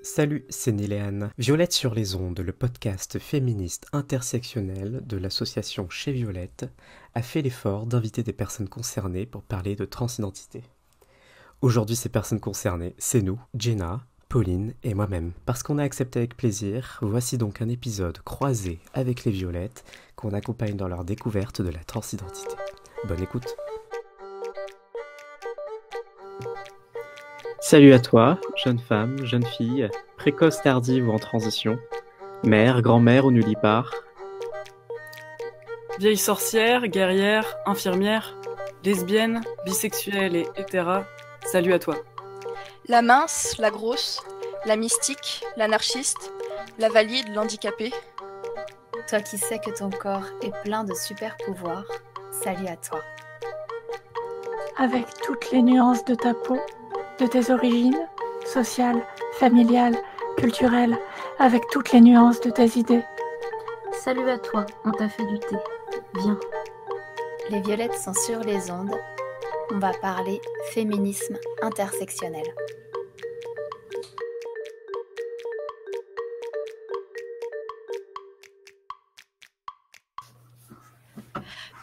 Salut, c'est Niléane. Violette sur les ondes, le podcast féministe intersectionnel de l'association Chez Violette, a fait l'effort d'inviter des personnes concernées pour parler de transidentité. Aujourd'hui, ces personnes concernées, c'est nous, Jenna, Pauline et moi-même. Parce qu'on a accepté avec plaisir, voici donc un épisode croisé avec les Violettes qu'on accompagne dans leur découverte de la transidentité. Bonne écoute. Salut à toi, jeune femme, jeune fille, précoce, tardive ou en transition, mère, grand-mère ou nullipare. Vieille sorcière, guerrière, infirmière, lesbienne, bisexuelle et hétéra, salut à toi. La mince, la grosse, la mystique, l'anarchiste, la valide, l'handicapée. Toi qui sais que ton corps est plein de super pouvoirs, salut à toi. Avec toutes les nuances de ta peau, de tes origines, sociales, familiales, culturelles, avec toutes les nuances de tes idées. Salut à toi, on t'a fait du thé. Viens. Les violettes sont sur les ondes. On va parler féminisme intersectionnel.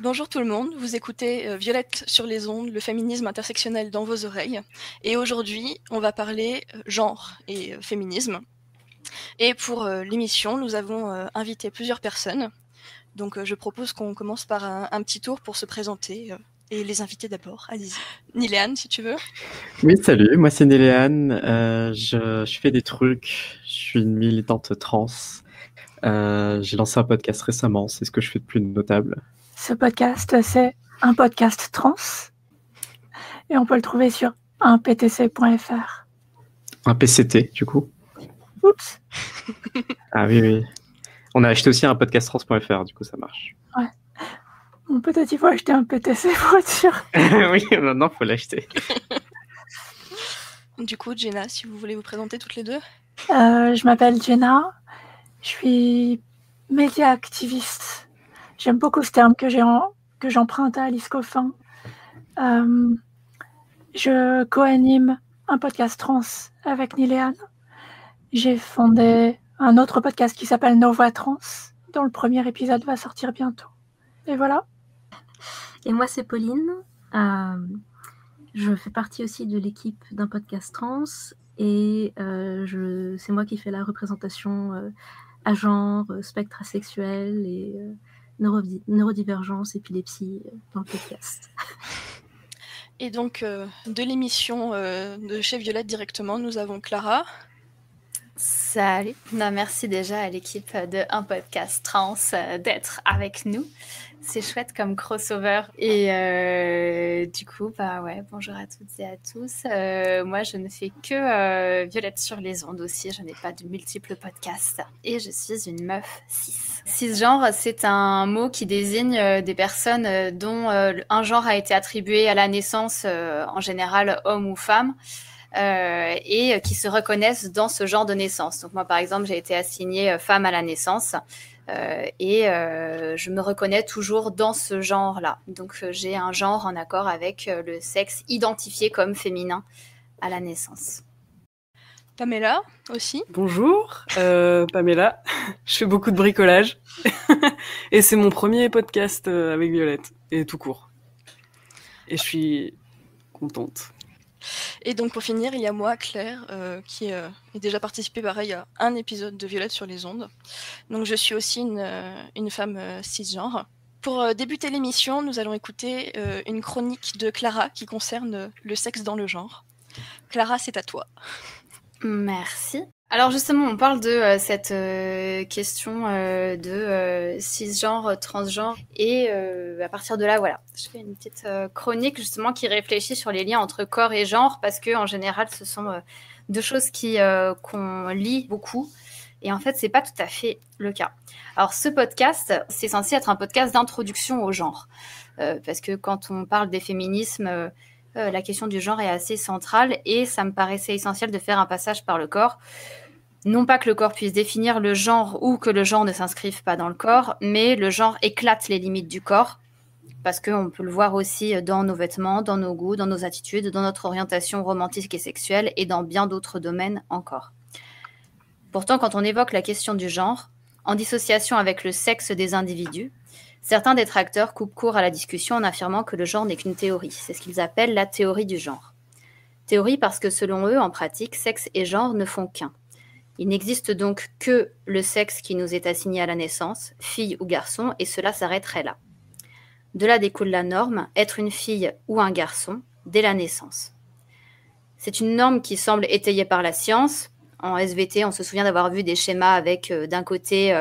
Bonjour tout le monde, vous écoutez Violette sur les ondes, le féminisme intersectionnel dans vos oreilles. Et aujourd'hui, on va parler genre et féminisme. Et pour l'émission, nous avons invité plusieurs personnes. Donc je propose qu'on commence par un petit tour pour se présenter et les inviter d'abord. Allez-y. Niléane, si tu veux. Oui, salut, moi c'est Niléane, je fais des trucs, je suis une militante trans. J'ai lancé un podcast récemment, c'est ce que je fais de plus notable. Ce podcast, c'est un podcast trans et on peut le trouver sur unptc.fr. Un PCT, du coup. Oups. Ah oui. On a acheté aussi un podcasttrans.fr, du coup ça marche. Ouais. Bon, peut-être il faut acheter un PTC pour être sûr. Oui, maintenant il faut l'acheter. Du coup, Jenna, si vous voulez vous présenter toutes les deux. Je m'appelle Jenna, je suis média activiste. J'aime beaucoup ce terme que j'emprunte à Alice Coffin. Je co-anime un podcast trans avec Niléane. J'ai fondé un autre podcast qui s'appelle Nos Voix Trans, dont le premier épisode va sortir bientôt. Et voilà. Et moi, c'est Pauline. Je fais partie aussi de l'équipe d'un podcast trans. Et c'est moi qui fais la représentation à genre, spectre asexuel et neurodivergence, épilepsie dans le podcast. Et donc, de l'émission de Chez Violette directement, nous avons Clara. Salut. Non, merci déjà à l'équipe de Un Podcast Trans d'être avec nous. C'est chouette comme crossover. Et du coup, bonjour à toutes et à tous. Moi, je ne fais que Violette sur les ondes aussi. Je n'ai pas de multiples podcasts. Et je suis une meuf cis. Cisgenre, c'est un mot qui désigne des personnes dont un genre a été attribué à la naissance, en général homme ou femme. Et qui se reconnaissent dans ce genre de naissance. Donc moi, par exemple, j'ai été assignée femme à la naissance et je me reconnais toujours dans ce genre-là. Donc j'ai un genre en accord avec le sexe identifié comme féminin à la naissance. Pamela aussi. Bonjour, Pamela. Je fais beaucoup de bricolage et c'est mon premier podcast avec Violette et tout court. Et je suis contente. Et donc pour finir, il y a moi, Claire, qui est déjà participé pareil à un épisode de Violette sur les ondes. Donc je suis aussi une femme cisgenre. Pour débuter l'émission, nous allons écouter une chronique de Clara qui concerne le sexe dans le genre. Clara, c'est à toi. Merci. Alors justement, on parle de cette question de cisgenre, transgenre, et à partir de là, voilà, je fais une petite chronique justement qui réfléchit sur les liens entre corps et genre, parce que en général, ce sont deux choses qu'on lit beaucoup, et en fait, c'est pas tout à fait le cas. Alors, ce podcast, c'est censé être un podcast d'introduction au genre, parce que quand on parle des féminismes, la question du genre est assez centrale, et ça me paraissait essentiel de faire un passage par le corps. Non pas que le corps puisse définir le genre ou que le genre ne s'inscrive pas dans le corps, mais le genre éclate les limites du corps, parce qu'on peut le voir aussi dans nos vêtements, dans nos goûts, dans nos attitudes, dans notre orientation romantique et sexuelle, et dans bien d'autres domaines encore. Pourtant, quand on évoque la question du genre, en dissociation avec le sexe des individus, certains détracteurs coupent court à la discussion en affirmant que le genre n'est qu'une théorie. C'est ce qu'ils appellent la théorie du genre. Théorie parce que selon eux, en pratique, sexe et genre ne font qu'un. Il n'existe donc que le sexe qui nous est assigné à la naissance, fille ou garçon, et cela s'arrêterait là. De là découle la norme, être une fille ou un garçon, dès la naissance. C'est une norme qui semble étayée par la science. En SVT, on se souvient d'avoir vu des schémas avec d'un côté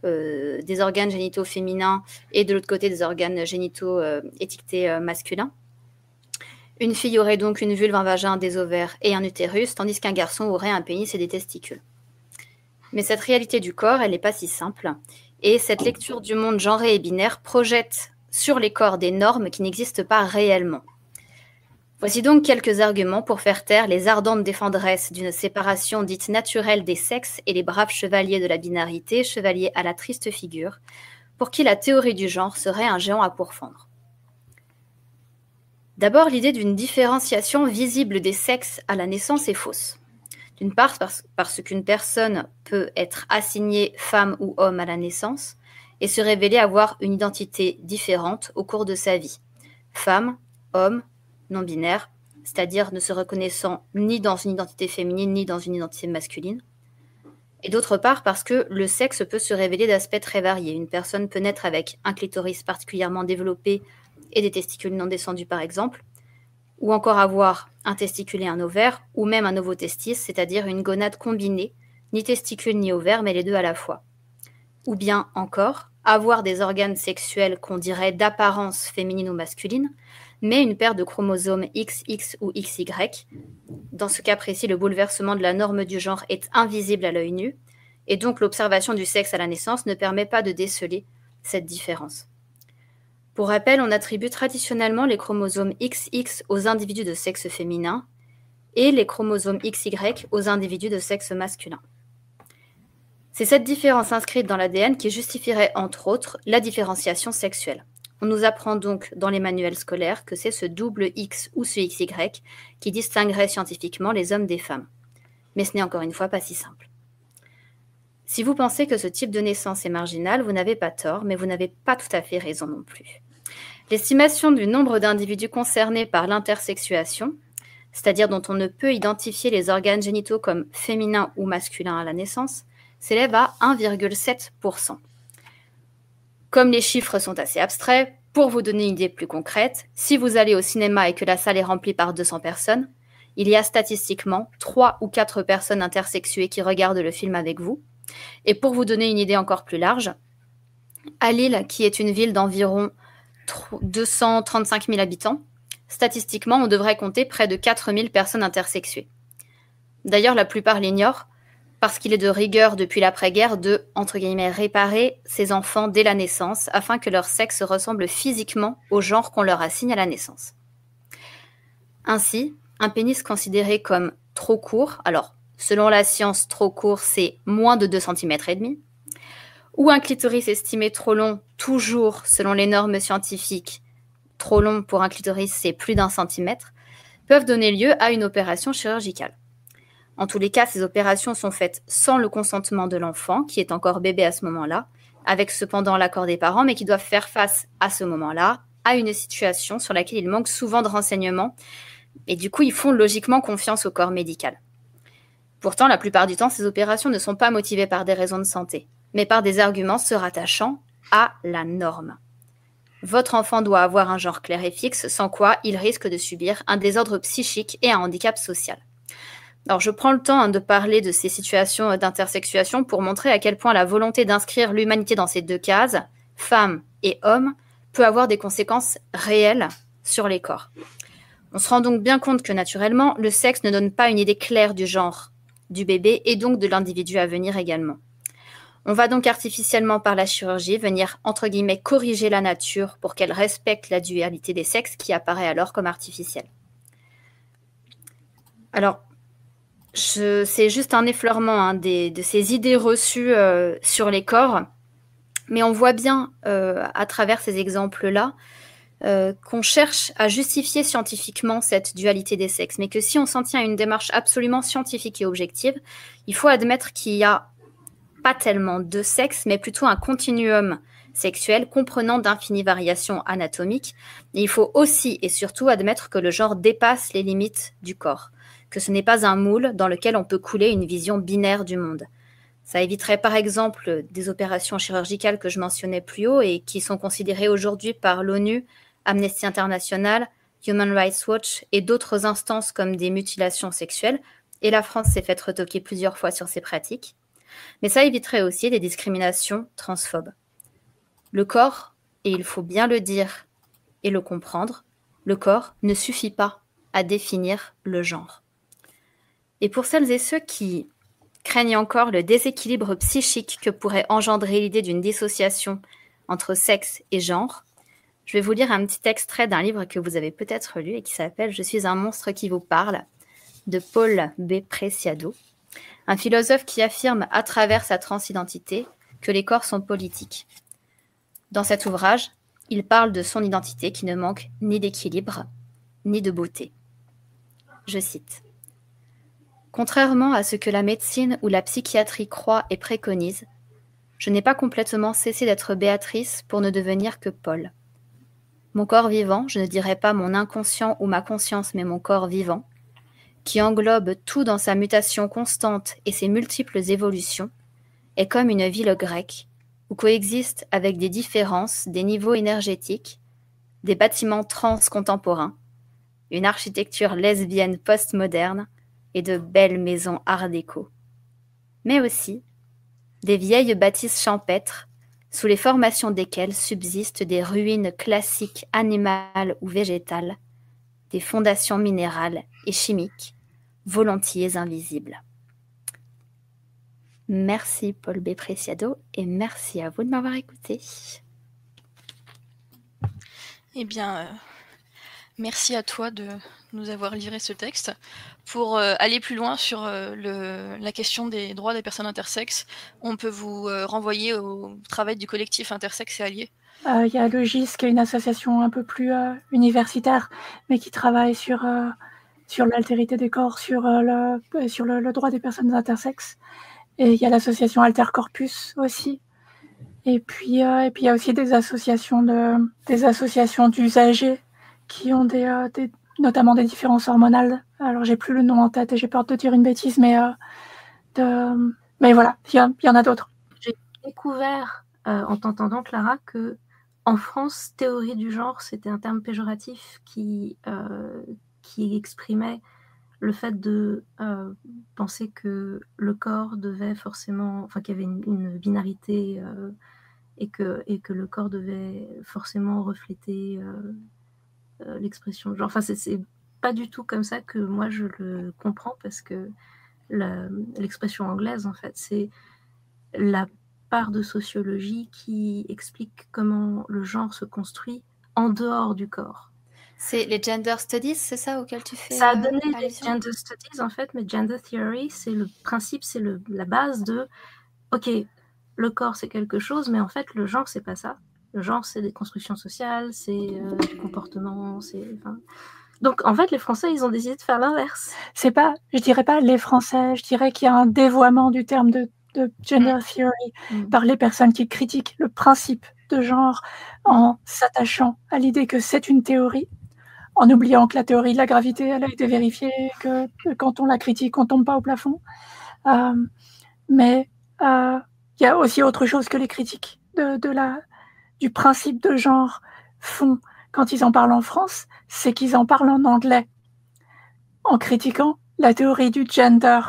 des organes génitaux féminins et de l'autre côté des organes génitaux étiquetés masculins. Une fille aurait donc une vulve, un vagin, des ovaires et un utérus, tandis qu'un garçon aurait un pénis et des testicules. Mais cette réalité du corps, elle n'est pas si simple. Et cette lecture du monde genré et binaire projette sur les corps des normes qui n'existent pas réellement. Voici donc quelques arguments pour faire taire les ardentes défenderesses d'une séparation dite naturelle des sexes et les braves chevaliers de la binarité, chevaliers à la triste figure, pour qui la théorie du genre serait un géant à pourfendre. D'abord, l'idée d'une différenciation visible des sexes à la naissance est fausse. D'une part, parce qu'une personne peut être assignée femme ou homme à la naissance et se révéler avoir une identité différente au cours de sa vie. Femme, homme, non-binaire, c'est-à-dire ne se reconnaissant ni dans une identité féminine ni dans une identité masculine. Et d'autre part, parce que le sexe peut se révéler d'aspects très variés. Une personne peut naître avec un clitoris particulièrement développé et des testicules non descendus par exemple, ou encore avoir un testicule et un ovaire, ou même un ovotestis, c'est-à-dire une gonade combinée, ni testicule ni ovaire, mais les deux à la fois. Ou bien encore, avoir des organes sexuels qu'on dirait d'apparence féminine ou masculine, mais une paire de chromosomes XX ou XY. Dans ce cas précis, le bouleversement de la norme du genre est invisible à l'œil nu, et donc l'observation du sexe à la naissance ne permet pas de déceler cette différence. Pour rappel, on attribue traditionnellement les chromosomes XX aux individus de sexe féminin et les chromosomes XY aux individus de sexe masculin. C'est cette différence inscrite dans l'ADN qui justifierait, entre autres, la différenciation sexuelle. On nous apprend donc dans les manuels scolaires que c'est ce double X ou ce XY qui distinguerait scientifiquement les hommes des femmes. Mais ce n'est encore une fois pas si simple. Si vous pensez que ce type de naissance est marginal, vous n'avez pas tort, mais vous n'avez pas tout à fait raison non plus. L'estimation du nombre d'individus concernés par l'intersexuation, c'est-à-dire dont on ne peut identifier les organes génitaux comme féminins ou masculins à la naissance, s'élève à 1,7%. Comme les chiffres sont assez abstraits, pour vous donner une idée plus concrète, si vous allez au cinéma et que la salle est remplie par 200 personnes, il y a statistiquement 3 ou 4 personnes intersexuées qui regardent le film avec vous. Et pour vous donner une idée encore plus large, à Lille, qui est une ville d'environ 235 000 habitants, statistiquement, on devrait compter près de 4 000 personnes intersexuées. D'ailleurs, la plupart l'ignorent, parce qu'il est de rigueur depuis l'après-guerre de, entre guillemets, réparer ces enfants dès la naissance, afin que leur sexe ressemble physiquement au genre qu'on leur assigne à la naissance. Ainsi, un pénis considéré comme trop court, alors selon la science, trop court, c'est moins de 2,5 cm, ou un clitoris estimé trop long, toujours selon les normes scientifiques, trop long pour un clitoris, c'est plus d'1 centimètre, peuvent donner lieu à une opération chirurgicale. En tous les cas, ces opérations sont faites sans le consentement de l'enfant, qui est encore bébé à ce moment-là, avec cependant l'accord des parents, mais qui doivent faire face à ce moment-là à une situation sur laquelle il manque souvent de renseignements, et du coup, ils font logiquement confiance au corps médical. Pourtant, la plupart du temps, ces opérations ne sont pas motivées par des raisons de santé, mais par des arguments se rattachant à la norme. Votre enfant doit avoir un genre clair et fixe, sans quoi il risque de subir un désordre psychique et un handicap social. Alors, je prends le temps de parler de ces situations d'intersexuation pour montrer à quel point la volonté d'inscrire l'humanité dans ces deux cases, femmes et hommes, peut avoir des conséquences réelles sur les corps. On se rend donc bien compte que naturellement, le sexe ne donne pas une idée claire du genre du bébé et donc de l'individu à venir également. On va donc artificiellement par la chirurgie venir, entre guillemets, corriger la nature pour qu'elle respecte la dualité des sexes qui apparaît alors comme artificielle. Alors, c'est juste un effleurement de ces idées reçues sur les corps, mais on voit bien à travers ces exemples-là qu'on cherche à justifier scientifiquement cette dualité des sexes, mais que si on s'en tient à une démarche absolument scientifique et objective, il faut admettre qu'il n'y a pas tellement de sexe, mais plutôt un continuum sexuel comprenant d'infinies variations anatomiques. Et il faut aussi et surtout admettre que le genre dépasse les limites du corps, que ce n'est pas un moule dans lequel on peut couler une vision binaire du monde. Ça éviterait par exemple des opérations chirurgicales que je mentionnais plus haut et qui sont considérées aujourd'hui par l'ONU, Amnesty International, Human Rights Watch et d'autres instances comme des mutilations sexuelles. Et la France s'est fait retoquer plusieurs fois sur ces pratiques. Mais ça éviterait aussi des discriminations transphobes. Le corps, et il faut bien le dire et le comprendre, le corps ne suffit pas à définir le genre. Et pour celles et ceux qui craignent encore le déséquilibre psychique que pourrait engendrer l'idée d'une dissociation entre sexe et genre, je vais vous lire un petit extrait d'un livre que vous avez peut-être lu et qui s'appelle « Je suis un monstre qui vous parle » de Paul B. Preciado, un philosophe qui affirme à travers sa transidentité que les corps sont politiques. Dans cet ouvrage, il parle de son identité qui ne manque ni d'équilibre ni de beauté. Je cite. « Contrairement à ce que la médecine ou la psychiatrie croient et préconisent, je n'ai pas complètement cessé d'être Béatrice pour ne devenir que Paul. Mon corps vivant, je ne dirais pas mon inconscient ou ma conscience, mais mon corps vivant, qui englobe tout dans sa mutation constante et ses multiples évolutions, est comme une ville grecque où coexistent avec des différences, des niveaux énergétiques, des bâtiments trans contemporains, une architecture lesbienne postmoderne et de belles maisons art déco. Mais aussi des vieilles bâtisses champêtres sous les formations desquelles subsistent des ruines classiques animales ou végétales, des fondations minérales et chimiques, volontiers invisibles. » Merci Paul B. Preciado et merci à vous de m'avoir écouté. Eh bien, merci à toi de nous avoir livré ce texte. Pour aller plus loin sur la question des droits des personnes intersexes, on peut vous renvoyer au travail du collectif Intersexe et Alliés. Il y a le GIS, qui est une association un peu plus universitaire, mais qui travaille sur l'altérité des corps, sur le droit des personnes intersexes. Et il y a l'association Altercorpus aussi. Et puis il y a aussi des associations d'usagers qui ont notamment des différences hormonales. Alors j'ai plus le nom en tête et j'ai peur de dire une bêtise, mais voilà, il y en a d'autres. J'ai découvert en t'entendant, Clara, que en France, théorie du genre, c'était un terme péjoratif qui exprimait le fait de penser que le corps devait forcément, enfin qu'il y avait une binarité et que le corps devait forcément refléter l'expression de genre. Enfin, c'est pas du tout comme ça que moi je le comprends, parce que l'expression anglaise, en fait, c'est la part de sociologie qui explique comment le genre se construit en dehors du corps. C'est les gender studies, c'est ça auquel tu fais Ça a donné les allusion ? gender studies, en fait, mais gender theory, c'est le principe, c'est la base de ok, le corps c'est quelque chose, mais en fait le genre c'est pas ça. Le genre c'est des constructions sociales, c'est du comportement, donc en fait les Français ils ont décidé de faire l'inverse. Je dirais pas les Français, je dirais qu'il y a un dévoiement du terme de gender theory par les personnes qui critiquent le principe de genre en s'attachant à l'idée que c'est une théorie, en oubliant que la théorie de la gravité, elle a été vérifiée, que quand on la critique, on tombe pas au plafond. Mais il y a aussi autre chose que les critiques du principe de genre font quand ils en parlent en France, c'est qu'ils en parlent en anglais, en critiquant la théorie du gender,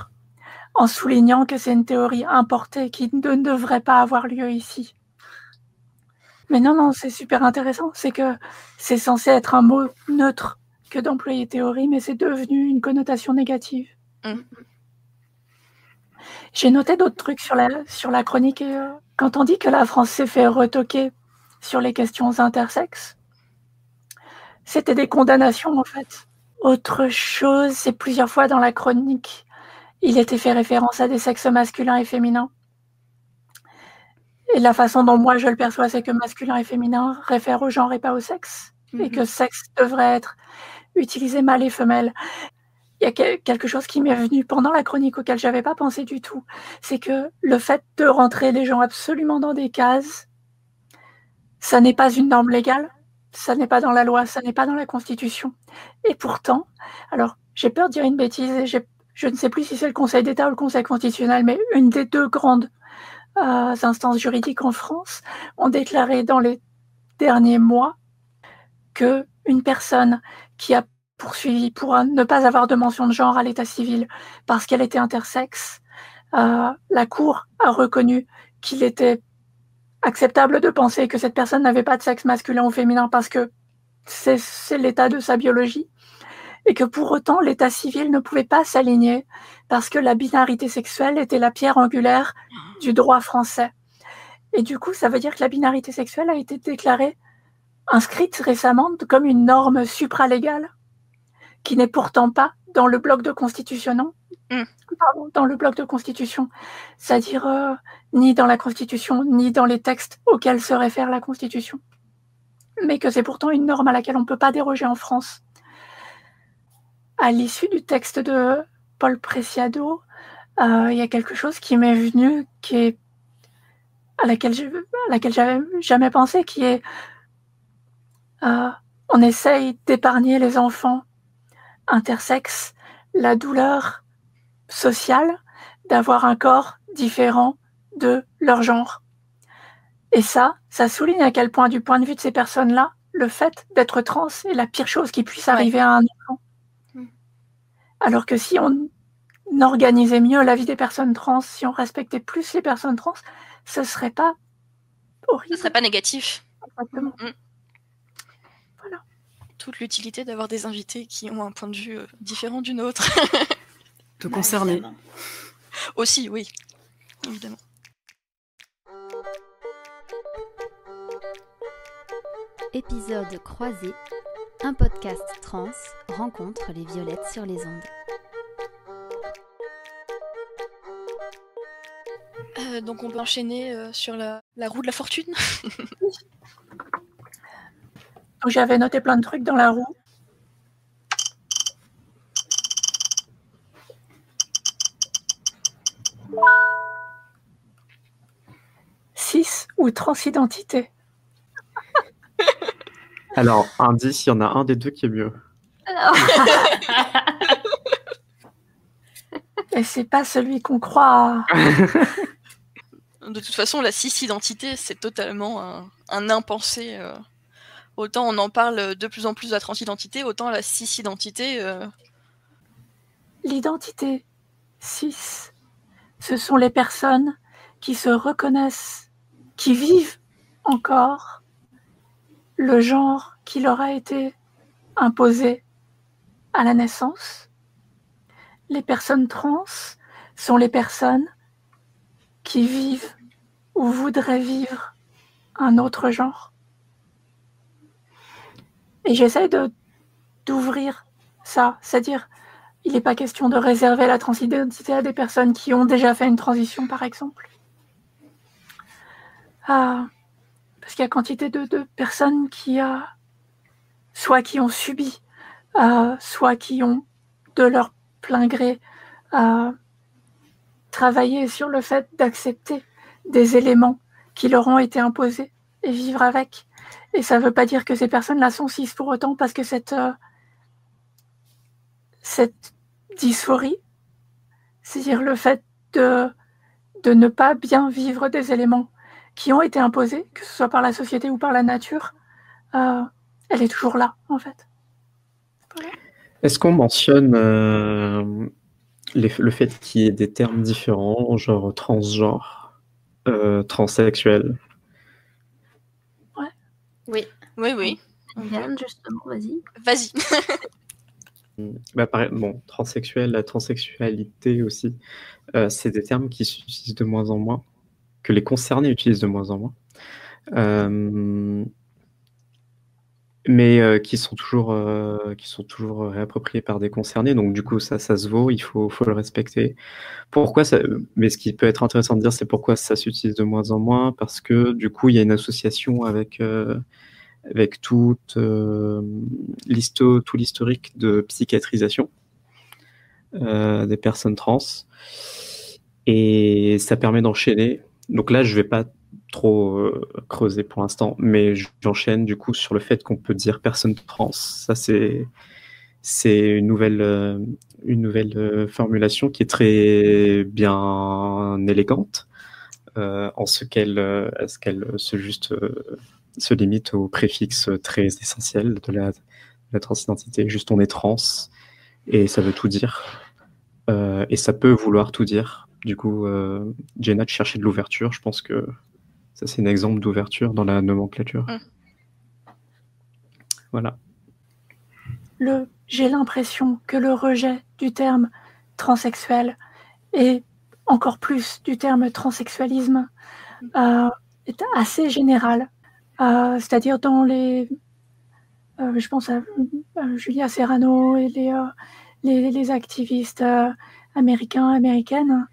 en soulignant que c'est une théorie importée qui ne devrait pas avoir lieu ici. Mais non, c'est super intéressant. C'est que c'est censé être un mot neutre que d'employer théorie, mais c'est devenu une connotation négative. J'ai noté d'autres trucs sur la chronique. Et, quand on dit que la France s'est fait retoquer sur les questions intersexes, c'était des condamnations en fait. Autre chose, c'est plusieurs fois dans la chronique, il était fait référence à des sexes masculins et féminins. Et la façon dont moi je le perçois, c'est que masculin et féminin réfèrent au genre et pas au sexe. et que sexe devrait être utilisé mâle et femelle. Il y a quelque chose qui m'est venu pendant la chronique auquel j'avais pas pensé du tout. C'est que le fait de rentrer les gens absolument dans des cases, ça n'est pas une norme légale, ça n'est pas dans la loi, ça n'est pas dans la Constitution. Et pourtant, alors j'ai peur de dire une bêtise, et je ne sais plus si c'est le Conseil d'État ou le Conseil constitutionnel, mais une des deux grandes instances juridiques en France ont déclaré dans les derniers mois qu'une personne qui a poursuivi pour ne pas avoir de mention de genre à l'état civil parce qu'elle était intersexe, la Cour a reconnu qu'il était acceptable de penser que cette personne n'avait pas de sexe masculin ou féminin parce que c'est l'état de sa biologie, et que pour autant l'état civil ne pouvait pas s'aligner parce que la binarité sexuelle était la pierre angulaire du droit français. Et du coup, ça veut dire que la binarité sexuelle a été déclarée, inscrite récemment comme une norme supralégale, qui n'est pourtant pas dans le bloc de constitution, non Pardon, dans le bloc de constitution, c'est-à-dire ni dans la constitution, ni dans les textes auxquels se réfère la constitution, mais que c'est pourtant une norme à laquelle on ne peut pas déroger en France. À l'issue du texte de Paul Preciado, il y a quelque chose qui m'est venu, à laquelle j'avais jamais pensé, qui est on essaye d'épargner les enfants intersexes la douleur sociale d'avoir un corps différent de leur genre. Et ça souligne à quel point, du point de vue de ces personnes-là, le fait d'être trans est la pire chose qui puisse arriver à un enfant. Alors que si on organisait mieux la vie des personnes trans, si on respectait plus les personnes trans, ce serait pas horrible. Ce serait pas négatif. Exactement. Voilà. Toute l'utilité d'avoir des invités qui ont un point de vue différent du nôtre. Te concerner. Aussi, oui. Évidemment. Épisode croisé, un podcast trans rencontre les violettes sur les ondes. Donc on peut enchaîner sur la roue de la fortune. Donc j'avais noté plein de trucs dans la roue. Cis ou transidentité. Alors, indice, il y en a un des deux qui est mieux. Et c'est pas celui qu'on croit. De toute façon, la cis-identité, c'est totalement un impensé. Autant on en parle de plus en plus de la transidentité, autant la cis-identité... L'identité cis, ce sont les personnes qui se reconnaissent, qui vivent encore le genre qui leur a été imposé à la naissance. Les personnes trans sont les personnes qui vivent ou voudraient vivre un autre genre. Et j'essaie d'ouvrir ça, c'est-à-dire il n'est pas question de réserver la transidentité à des personnes qui ont déjà fait une transition, par exemple. Parce qu'il y a quantité de personnes qui soit qui ont subi, soit qui ont, de leur plein gré, travaillé sur le fait d'accepter des éléments qui leur ont été imposés et vivre avec. Et ça ne veut pas dire que ces personnes-là sont cis pour autant, parce que cette dysphorie, c'est-à-dire le fait de ne pas bien vivre des éléments qui ont été imposés, que ce soit par la société ou par la nature, elle est toujours là, en fait. Voilà. Est-ce qu'on mentionne le fait qu'il y ait des termes différents, genre transgenre, transsexuel? Oui. Yann, justement, vas-y. Vas-y. Bon, transsexuel, la transsexualité aussi, c'est des termes qui s'utilisent de moins en moins, que les concernés utilisent de moins en moins, mais qui sont toujours réappropriés par des concernés, donc du coup ça se vaut, il faut le respecter. Pourquoi ça... Mais ce qui peut être intéressant de dire, c'est pourquoi ça s'utilise de moins en moins, parce que du coup il y a une association avec avec tout l'historique de psychiatrisation des personnes trans. Et ça permet d'enchaîner. Donc là, je vais pas trop creuser pour l'instant, mais j'enchaîne du coup sur le fait qu'on peut dire personne trans. Ça, c'est une nouvelle formulation qui est très bien élégante en ce qu'elle se limite au préfixe très essentiel de la transidentité. Juste on est trans et ça veut tout dire et ça peut vouloir tout dire. Du coup, Jenna cherchait de l'ouverture. Je pense que ça c'est un exemple d'ouverture dans la nomenclature. Voilà. J'ai l'impression que le rejet du terme transsexuel et encore plus du terme transsexualisme est assez général. C'est-à-dire dans les... je pense à Julia Serrano et les activistes américaines,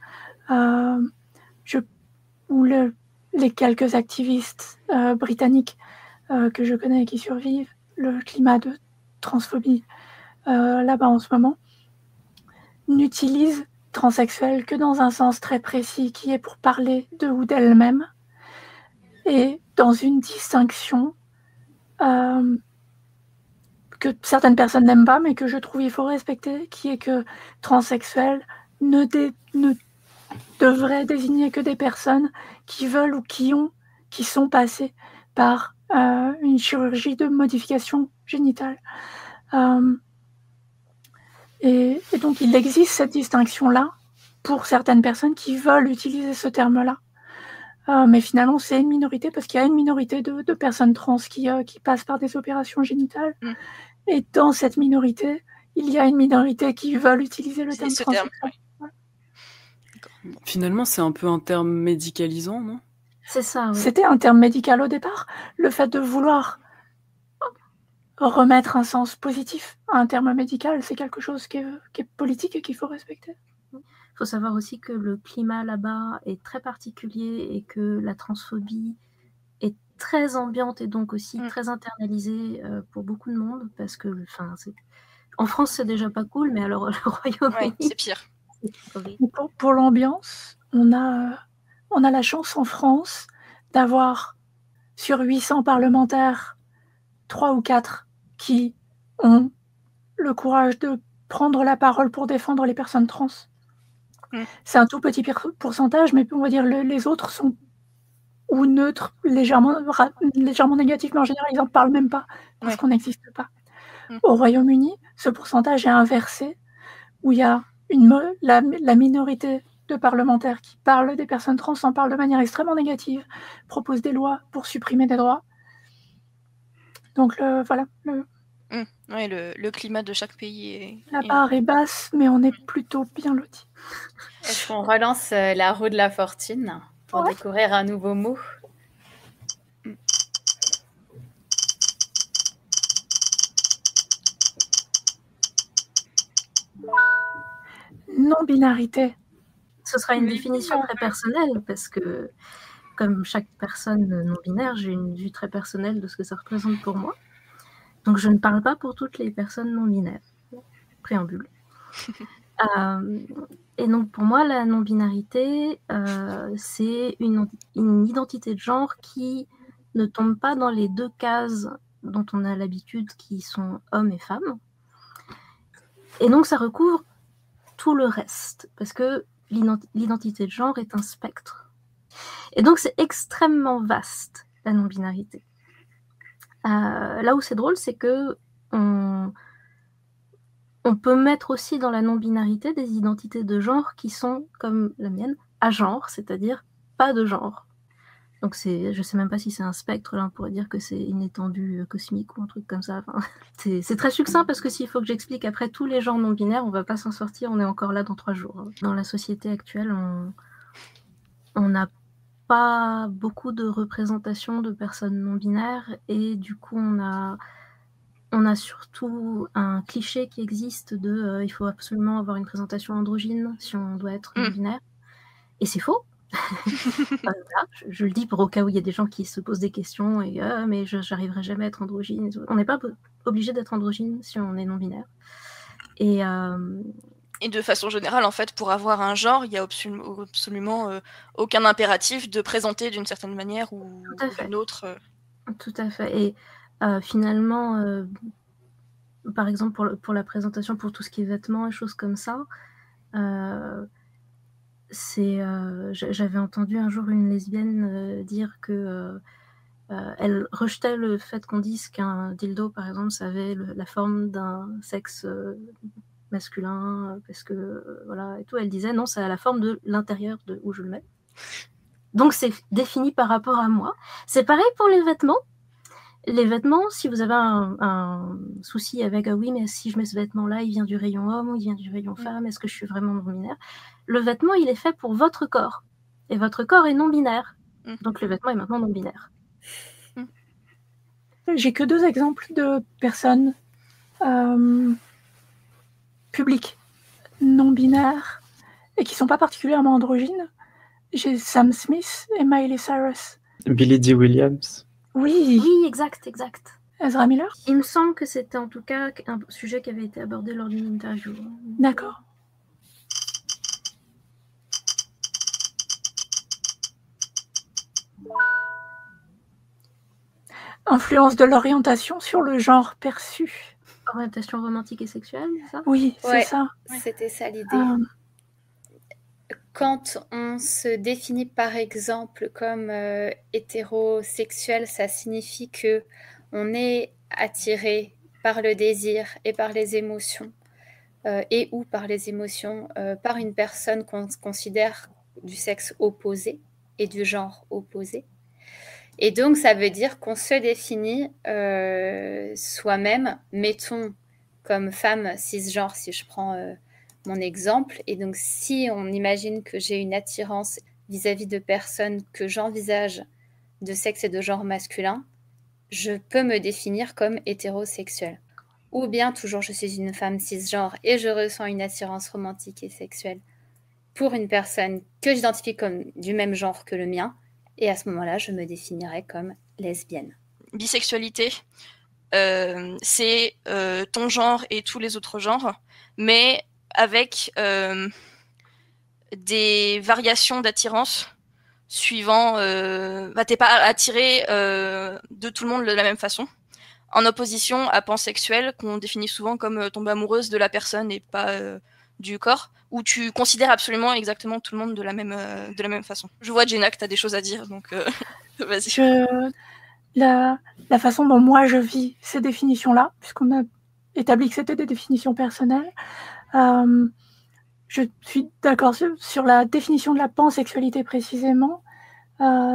ou les quelques activistes britanniques que je connais et qui survivent, le climat de transphobie là-bas en ce moment, n'utilisent transsexuel que dans un sens très précis qui est pour parler d'eux ou d'elles-mêmes et dans une distinction que certaines personnes n'aiment pas mais que je trouve il faut respecter, qui est que transsexuel ne devrait désigner que des personnes qui veulent ou qui sont passées par une chirurgie de modification génitale. Et donc, il existe cette distinction-là pour certaines personnes qui veulent utiliser ce terme-là. Mais finalement, c'est une minorité parce qu'il y a une minorité de personnes trans qui passent par des opérations génitales. Et dans cette minorité, il y a une minorité qui veulent utiliser le terme transsexuel. Finalement, c'est un peu un terme médicalisant, non ? C'est ça, oui. C'était un terme médical au départ. Le fait de vouloir remettre un sens positif à un terme médical, c'est quelque chose qui est politique et qu'il faut respecter. Il faut savoir aussi que le climat là-bas est très particulier et que la transphobie est très ambiante et donc aussi très internalisée pour beaucoup de monde parce que, en France, c'est déjà pas cool, mais alors le Royaume-Uni... Ouais, c'est pire. Pour l'ambiance, on a la chance en France d'avoir sur 800 parlementaires 3 ou 4 qui ont le courage de prendre la parole pour défendre les personnes trans. C'est un tout petit pourcentage, mais on va dire les autres sont ou neutres, légèrement négatifs, mais en général ils n'en parlent même pas parce qu'on n'existe pas. Au Royaume-Uni, ce pourcentage est inversé, où il y a la minorité de parlementaires qui parlent des personnes trans en parlent de manière extrêmement négative, proposent des lois pour supprimer des droits. Donc voilà. Ouais, le climat de chaque pays la barre est basse, mais on est plutôt bien lotis. Est-ce qu'on relance la roue de la fortune pour découvrir un nouveau mot ? Non-binarité. Ce sera une définition très personnelle parce que, comme chaque personne non-binaire, j'ai une vue très personnelle de ce que ça représente pour moi. Donc, je ne parle pas pour toutes les personnes non-binaires. Préambule. Et donc, pour moi, la non-binarité, c'est une identité de genre qui ne tombe pas dans les deux cases dont on a l'habitude, qui sont hommes et femmes. Et donc, ça recouvre tout le reste, parce que l'identité de genre est un spectre. Et donc, c'est extrêmement vaste, la non-binarité. Là où c'est drôle, c'est que on peut mettre aussi dans la non-binarité des identités de genre qui sont, comme la mienne, agenres, c'est-à-dire pas de genre. Donc je sais même pas si c'est un spectre, là on pourrait dire que c'est une étendue cosmique ou un truc comme ça. Enfin, c'est très succinct parce que s'il faut que j'explique après tous les genres non-binaires, on va pas s'en sortir, on est encore là dans 3 jours. Dans la société actuelle, on n'a pas beaucoup de représentation de personnes non-binaires et du coup on a surtout un cliché qui existe de il faut absolument avoir une présentation androgyne si on doit être non-binaire. Et c'est faux. Voilà, je le dis pour au cas où il y a des gens qui se posent des questions et mais j'arriverai jamais à être androgyne. On n'est pas obligé d'être androgyne si on est non-binaire. Et de façon générale, en fait, pour avoir un genre, il n'y a absolument aucun impératif de présenter d'une certaine manière ou d'une autre. Tout à fait. Et finalement, par exemple, pour la présentation, pour tout ce qui est vêtements et choses comme ça, j'avais entendu un jour une lesbienne dire que elle rejetait le fait qu'on dise qu'un dildo, par exemple, ça avait la forme d'un sexe masculin, parce que voilà, et tout. Elle disait non, ça a la forme de l'intérieur de où je le mets. Donc c'est défini par rapport à moi. C'est pareil pour les vêtements. Les vêtements, si vous avez un souci avec oui, mais si je mets ce vêtement-là, il vient du rayon homme ou il vient du rayon femme, est-ce que je suis vraiment non-binaire? Le vêtement, il est fait pour votre corps. Et votre corps est non-binaire. Donc le vêtement est maintenant non-binaire. J'ai que 2 exemples de personnes publiques non-binaires et qui sont pas particulièrement androgynes. J'ai Sam Smith et Miley Cyrus. Billy Dee Williams. Oui, exact. Ezra Miller. Il me semble que c'était en tout cas un sujet qui avait été abordé lors d'une interview. D'accord. Influence de l'orientation sur le genre perçu. Orientation romantique et sexuelle, c'est ça? Oui, c'est ça. C'était ça l'idée. Quand on se définit par exemple comme hétérosexuel, ça signifie que on est attiré par le désir et par les émotions par une personne qu'on considère du sexe opposé et du genre opposé. Et donc ça veut dire qu'on se définit soi-même, mettons comme femme cisgenre, si je prends mon exemple. Et donc, si on imagine que j'ai une attirance vis-à-vis de personnes que j'envisage de sexe et de genre masculin, je peux me définir comme hétérosexuelle. Ou bien, toujours, je suis une femme cisgenre et je ressens une attirance romantique et sexuelle pour une personne que j'identifie comme du même genre que le mien. Et à ce moment-là, je me définirais comme lesbienne. Bisexualité, c'est ton genre et tous les autres genres, mais avec des variations d'attirance suivant... t'es pas attiré de tout le monde de la même façon, en opposition à pansexuel, qu'on définit souvent comme tomber amoureuse de la personne et pas du corps, où tu considères absolument exactement tout le monde de la même façon. Je vois, Jenna, que tu as des choses à dire, donc vas-y. La façon dont moi je vis ces définitions-là, puisqu'on a établi que c'était des définitions personnelles, je suis d'accord sur la définition de la pansexualité précisément.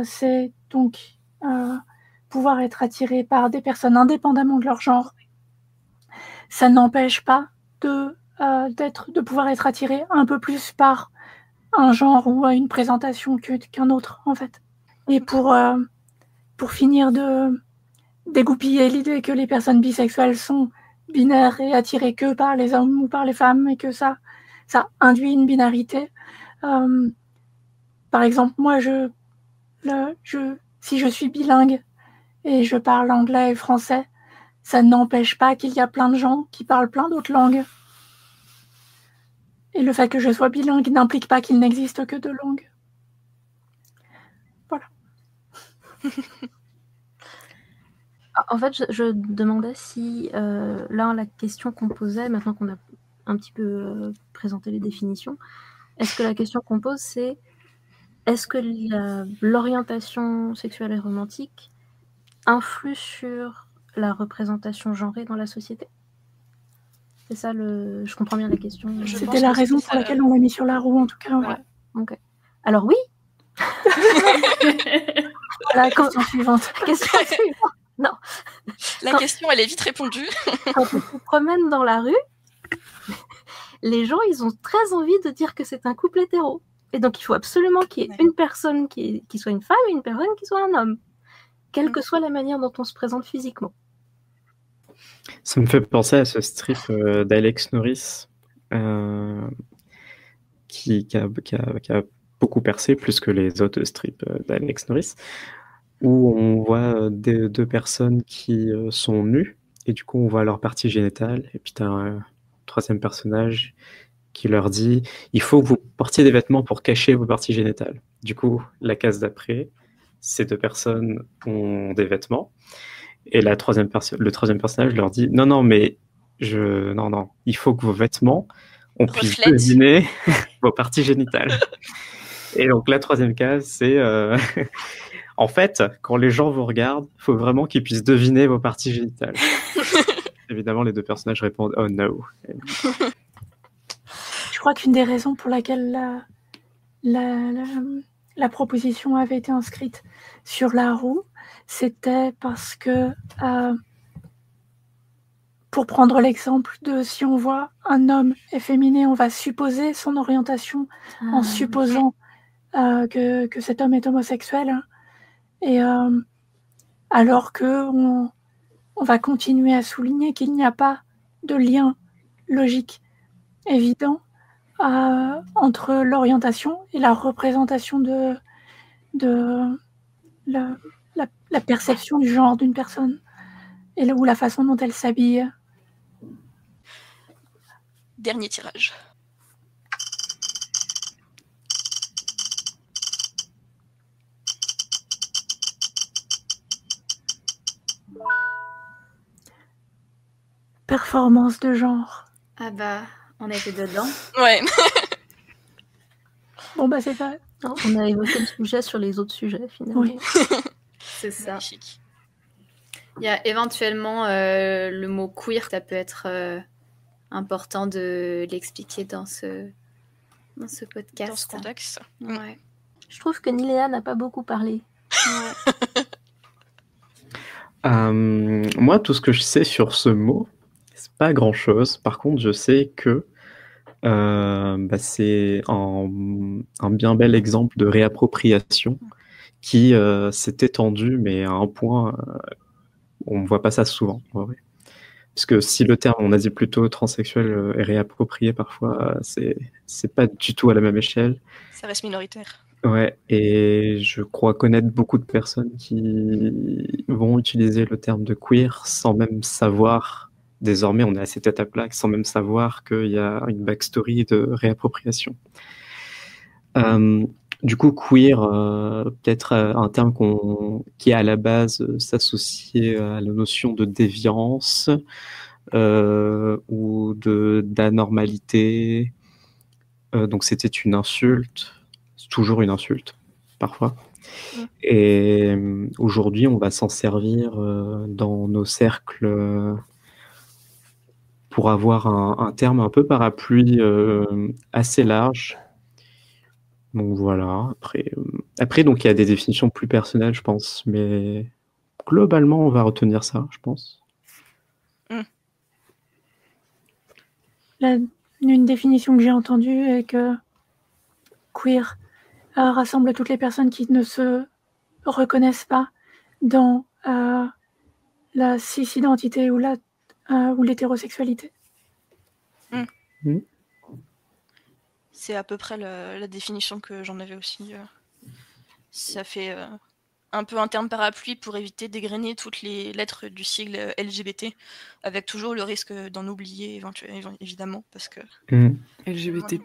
C'est donc pouvoir être attiré par des personnes indépendamment de leur genre. Ça n'empêche pas de pouvoir être attiré un peu plus par un genre ou une présentation qu'un autre, en fait. Et pour finir de dégoupiller l'idée que les personnes bisexuelles sont binaires et attirées que par les hommes ou par les femmes et que ça induit une binarité. Par exemple, moi, si je suis bilingue et je parle anglais et français, ça n'empêche pas qu'il y a plein de gens qui parlent plein d'autres langues. Et le fait que je sois bilingue n'implique pas qu'il n'existe que 2 langues. Voilà. En fait, je demandais si, là, la question qu'on posait, maintenant qu'on a un petit peu présenté les définitions, est-ce que la question qu'on pose, c'est est-ce que l'orientation sexuelle et romantique influe sur la représentation genrée dans la société? C'est ça je comprends bien la question. C'était la raison pour laquelle on l'a mis sur la roue, en tout cas. Ouais. Ok. Alors oui. La question suivante. Non. La question, elle est vite répondue. Quand on se promène dans la rue, les gens, ils ont très envie de dire que c'est un couple hétéro. Et donc, il faut absolument qu'il y ait une personne qui soit une femme et une personne qui soit un homme. Quelle que soit la manière dont on se présente physiquement. Ça me fait penser à ce strip d'Alex Norris qui a beaucoup percé, plus que les autres strips d'Alex Norris, où on voit deux personnes qui sont nues, et du coup on voit leur partie génitale, et puis tu as un troisième personnage qui leur dit « Il faut que vous portiez des vêtements pour cacher vos parties génitales ». Du coup, la case d'après, ces deux personnes ont des vêtements, et le troisième personnage leur dit « Non, mais non, il faut que vos vêtements, on puisse Reflètent. deviner vos parties génitales ». Et donc la troisième case, c'est en fait, quand les gens vous regardent, il faut vraiment qu'ils puissent deviner vos parties génitales. Évidemment, les deux personnages répondent « Oh no ». Je crois qu'une des raisons pour laquelle la proposition avait été inscrite sur la roue, c'était parce que, pour prendre l'exemple de si on voit un homme efféminé, on va supposer son orientation en supposant que cet homme est homosexuel. Et alors qu'on va continuer à souligner qu'il n'y a pas de lien logique évident entre l'orientation et la représentation de la perception du genre d'une personne ou la façon dont elle s'habille. Dernier tirage. Performance de genre. Ah bah, on était dedans. Ouais. Bon bah c'est ça. Non, on a évoqué le sujet sur les autres sujets, finalement. Oui. C'est ça. Magnifique. Il y a éventuellement le mot queer, ça peut être important de l'expliquer dans ce podcast. Dans ce contexte. Ouais. Je trouve que Niléa n'a pas beaucoup parlé. Moi, tout ce que je sais sur ce mot, c'est pas grand-chose. Par contre, je sais que c'est un bien bel exemple de réappropriation qui s'est étendu, mais à un point, on ne voit pas ça souvent, en vrai. Parce que si le terme, on a dit plutôt transsexuel, est réapproprié parfois, c'est pas du tout à la même échelle. Ça reste minoritaire. Ouais, et je crois connaître beaucoup de personnes qui vont utiliser le terme de queer sans même savoir, désormais on est à cette étape-là, sans même savoir qu'il y a une backstory de réappropriation. Du coup, queer, peut-être un terme qui à la base s'associait à la notion de déviance ou d'anormalité. Donc c'était une insulte. Toujours une insulte, parfois. Et aujourd'hui, on va s'en servir dans nos cercles pour avoir un terme un peu parapluie assez large. Donc voilà, après donc il y a des définitions plus personnelles, je pense, mais globalement, on va retenir ça, je pense. Une définition que j'ai entendue est que queer rassemble toutes les personnes qui ne se reconnaissent pas dans la cis-identité ou l'hétérosexualité. C'est à peu près la définition que j'en avais aussi. Ça fait un peu un terme parapluie pour éviter d'égrener toutes les lettres du sigle LGBT, avec toujours le risque d'en oublier évidemment, parce que... LGBT+.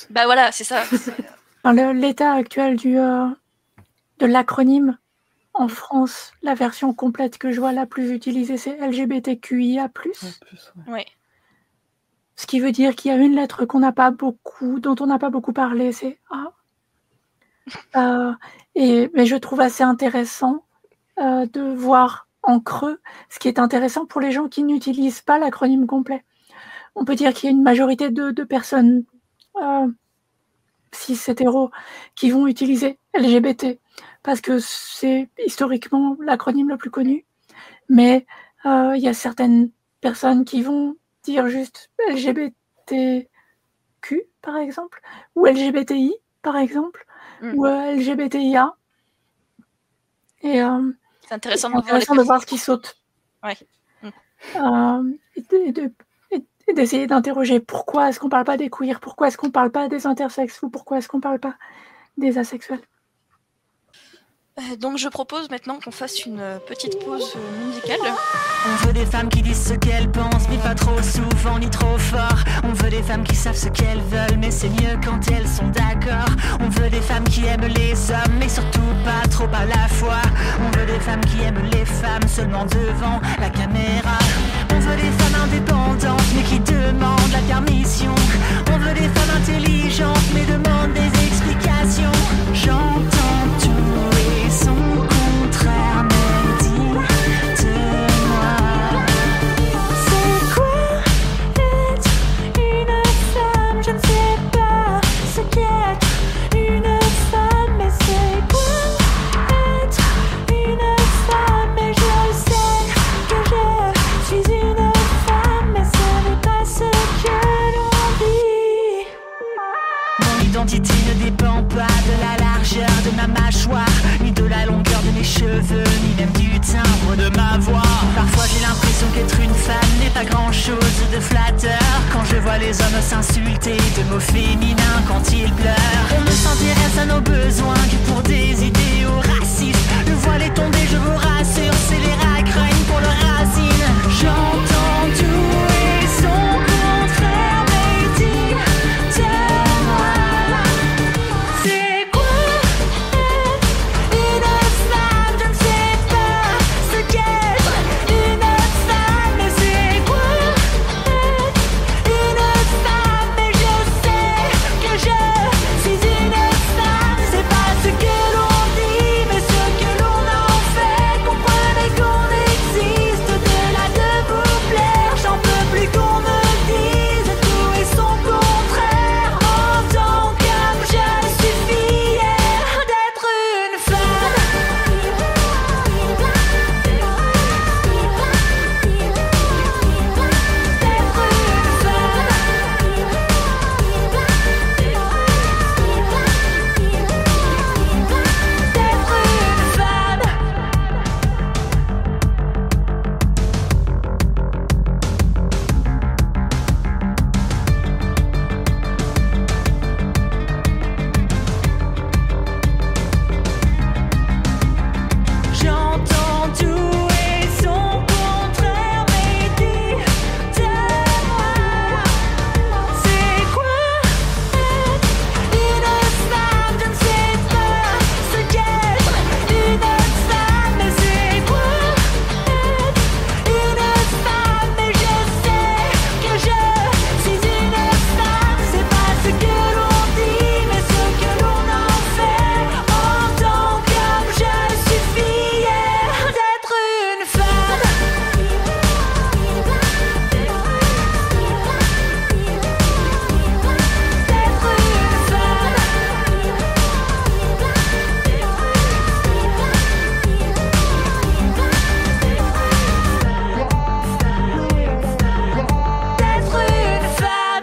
Bah voilà, c'est ça. L'état actuel de l'acronyme en France, la version complète que je vois la plus utilisée, c'est LGBTQIA+. Ouais. Ce qui veut dire qu'il y a une lettre dont on n'a pas beaucoup parlé, c'est A. Mais je trouve assez intéressant de voir en creux ce qui est intéressant pour les gens qui n'utilisent pas l'acronyme complet. On peut dire qu'il y a une majorité de personnes cis-hétéros qui vont utiliser LGBT parce que c'est historiquement l'acronyme le plus connu. Mais il y a certaines personnes qui vont dire juste LGBTQ, par exemple, ou LGBTI, par exemple, ou LGBTIA. Et c'est intéressant de voir ce qui saute. Ouais. Et d'essayer d'interroger pourquoi est-ce qu'on parle pas des queers, pourquoi est-ce qu'on parle pas des intersexes, ou pourquoi est-ce qu'on parle pas des asexuels. Donc je propose maintenant qu'on fasse une petite pause musicale. On veut des femmes qui disent ce qu'elles pensent, mais pas trop souvent ni trop fort. On veut des femmes qui savent ce qu'elles veulent, mais c'est mieux quand elles sont d'accord. On veut des femmes qui aiment les hommes, mais surtout pas trop à la fois. On veut des femmes qui aiment les femmes seulement devant la caméra. On veut des femmes indépendantes, mais qui demandent la permission. On veut des femmes intelligentes, mais demandent des explications. J'entends tout et son contraire, mais dis-moi, c'est quoi être une femme? Je ne sais pas ce qu'est une femme, mais c'est quoi être une femme? Et je sais que je suis une femme, mais ce n'est pas ce que l'on dit. Mon identité ne dépend pas de la largeur de ma mâchoire, ni de la longueur de mes cheveux, ni même du timbre de ma voix. Parfois j'ai l'impression qu'être une femme n'est pas grand chose de flatteur. Quand je vois les hommes s'insulter de mots féminins quand ils pleurent, on ne s'intéresse à nos besoins que pour des idéaux racistes. Le voile est tombé, je vous rassure, c'est les racraignes pour le racine. J'entends tout et son contraire, mais dis-moi, c'est quoi une femme? Je ne sais pas ce qu'est une femme, mais c'est quoi une femme? Mais je sais que je suis une femme. C'est pas ce que l'on dit, mais ce que l'on en fait. Comprenez qu'on existe, de là de vous plaire. J'en peux plus qu'on me dise tout et son contraire. En tant qu'homme, je suis fière d'être une femme. J'entends tout et son contraire, mais dis-moi, c'est quoi être une femme? Je ne sais pas ce qu'est une femme, mais c'est quoi être une femme? Mais je sais que je suis une femme. C'est pas ce que l'on dit, mais ce que l'on en fait. En tant qu'homme, je suis fière d'être une femme.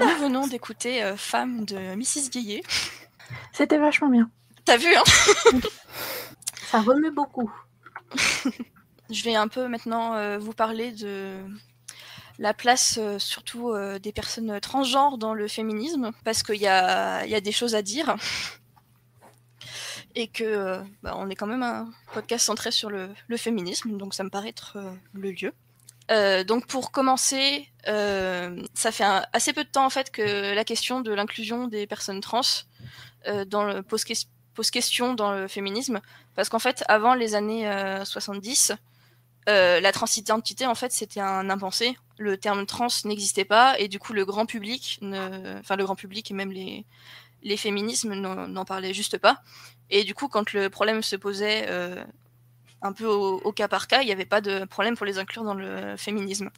Nous venons d'écouter Femme de Mrs. Guillet. C'était vachement bien. T'as vu, hein? Ça remue beaucoup. Je vais un peu maintenant vous parler de la place surtout des personnes transgenres dans le féminisme, parce qu'il y a des choses à dire. Et que on est quand même un podcast centré sur le féminisme, donc ça me paraît être le lieu. Donc pour commencer, ça fait assez peu de temps en fait que la question de l'inclusion des personnes trans pose question dans le féminisme, parce qu'en fait avant les années 70, la transidentité en fait c'était un impensé, le terme trans n'existait pas, et du coup le grand public et même les féminismes n'en parlaient juste pas, et du coup quand le problème se posait un peu au cas par cas, il n'y avait pas de problème pour les inclure dans le féminisme.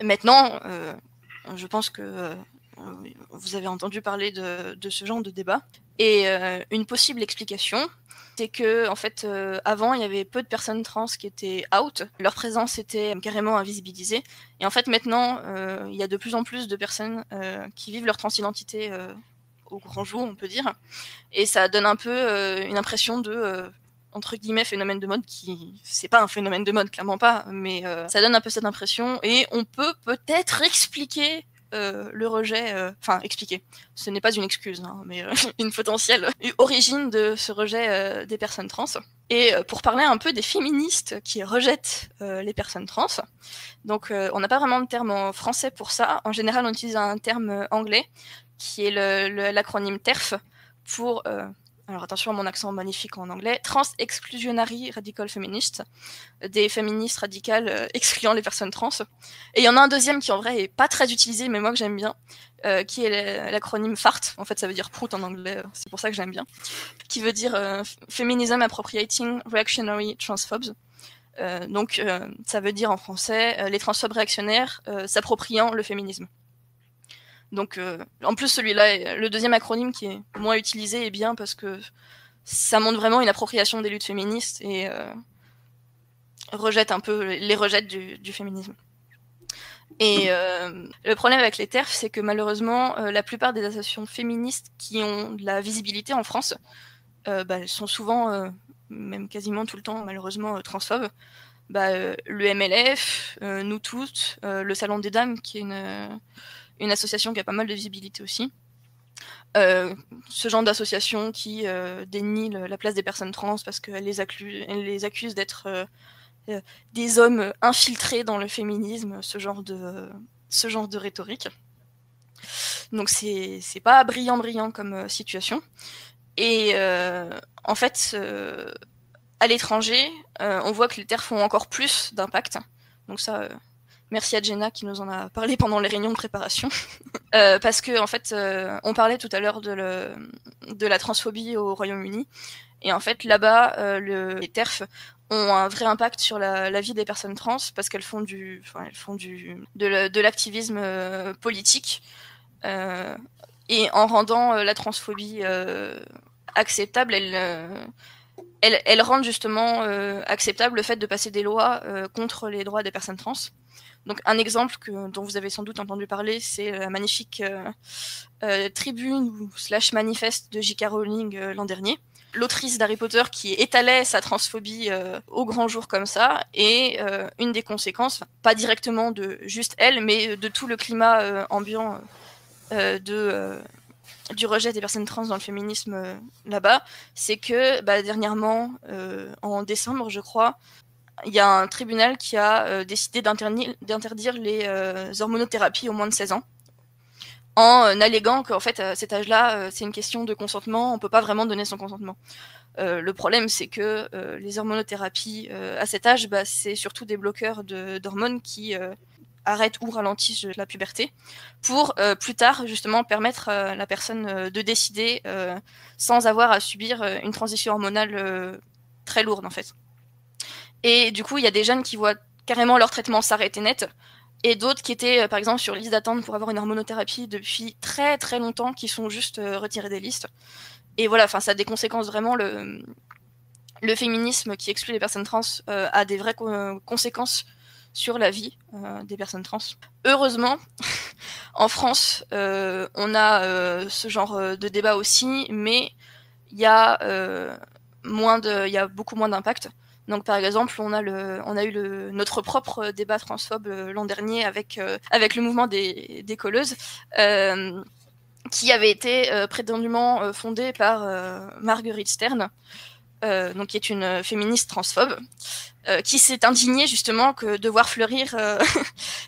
Maintenant, je pense que vous avez entendu parler de ce genre de débat. Et une possible explication, c'est que en fait, avant, il y avait peu de personnes trans qui étaient out. Leur présence était carrément invisibilisée. Et en fait, maintenant, il y a de plus en plus de personnes qui vivent leur transidentité au grand jour, on peut dire. Et ça donne un peu une impression de entre guillemets phénomène de mode, qui c'est pas un phénomène de mode, clairement pas, mais ça donne un peu cette impression, et on peut peut-être expliquer le rejet, expliquer, ce n'est pas une excuse, hein, mais une potentielle origine de ce rejet des personnes trans. Et pour parler un peu des féministes qui rejettent les personnes trans, donc on n'a pas vraiment de terme en français pour ça. En général, on utilise un terme anglais qui est l'acronyme TERF pour alors attention à mon accent magnifique en anglais, Trans Exclusionary Radical Feminists, des féministes radicales excluant les personnes trans. Et il y en a un deuxième qui en vrai est pas très utilisé, mais moi que j'aime bien, qui est l'acronyme FART, en fait ça veut dire prout en anglais, c'est pour ça que j'aime bien, qui veut dire Feminism Appropriating Reactionary Transphobes. Donc ça veut dire en français les transphobes réactionnaires s'appropriant le féminisme. Donc, en plus, celui-là, le deuxième acronyme qui est moins utilisé est bien parce que ça montre vraiment une appropriation des luttes féministes et rejette un peu les rejettes du féminisme. Et le problème avec les TERF, c'est que malheureusement, la plupart des associations féministes qui ont de la visibilité en France, elles sont souvent, même quasiment tout le temps, malheureusement, transphobes. Le MLF, Nous Toutes, le Salon des Dames, qui est une association qui a pas mal de visibilité aussi. Ce genre d'association qui dénie la place des personnes trans parce qu'elle les accuse d'être des hommes infiltrés dans le féminisme, ce genre de rhétorique. Donc c'est pas brillant comme situation. Et en fait, à l'étranger, on voit que les TERF ont encore plus d'impact. Donc ça... Merci à Jenna qui nous en a parlé pendant les réunions de préparation. Parce que, en fait, on parlait tout à l'heure de la transphobie au Royaume-Uni. Et en fait, là-bas, les TERF ont un vrai impact sur la vie des personnes trans parce qu'elles font de l'activisme politique. Et en rendant la transphobie acceptable, elles rendent justement acceptable le fait de passer des lois contre les droits des personnes trans. Donc un exemple dont vous avez sans doute entendu parler, c'est la magnifique tribune ou /manifeste de J.K. Rowling l'an dernier. L'autrice d'Harry Potter qui étalait sa transphobie au grand jour comme ça, et une des conséquences, pas directement de juste elle, mais de tout le climat ambiant du rejet des personnes trans dans le féminisme là-bas, c'est que dernièrement, en décembre je crois, il y a un tribunal qui a décidé d'interdire les hormonothérapies aux moins de 16 ans, en alléguant qu'en fait, à cet âge-là, c'est une question de consentement, on peut pas vraiment donner son consentement. Le problème, c'est que les hormonothérapies à cet âge, c'est surtout des bloqueurs d'hormones qui arrêtent ou ralentissent la puberté, pour plus tard, justement, permettre à la personne de décider sans avoir à subir une transition hormonale très lourde, en fait. Et du coup, il y a des jeunes qui voient carrément leur traitement s'arrêter net, et d'autres qui étaient, par exemple, sur liste d'attente pour avoir une hormonothérapie depuis très très longtemps, qui sont juste retirés des listes. Et voilà, ça a des conséquences vraiment. Le féminisme qui exclut les personnes trans a des vraies conséquences sur la vie des personnes trans. Heureusement, en France, on a ce genre de débat aussi, mais il y a beaucoup moins d'impact. Donc par exemple, on a eu notre propre débat transphobe l'an dernier avec le mouvement des colleuses, qui avait été prétendument fondé par Marguerite Stern, donc qui est une féministe transphobe, qui s'est indignée justement de voir fleurir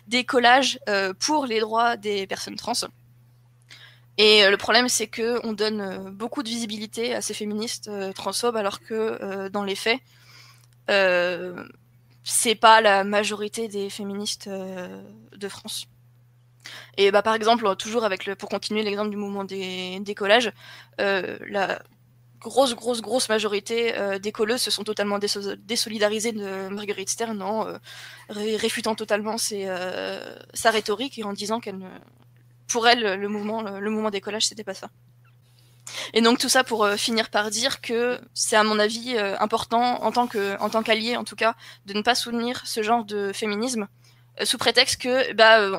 des collages pour les droits des personnes trans. Et le problème, c'est que on donne beaucoup de visibilité à ces féministes transphobes, alors que dans les faits, c'est pas la majorité des féministes de France. Et par exemple, toujours pour continuer l'exemple du mouvement des collages, la grosse majorité des colleuses se sont totalement désolidarisées de Marguerite Stern en réfutant totalement sa rhétorique et en disant pour elle, le mouvement des collages, c'était pas ça. Et donc tout ça pour finir par dire que c'est à mon avis important en tant qu'allié en tout cas de ne pas soutenir ce genre de féminisme sous prétexte que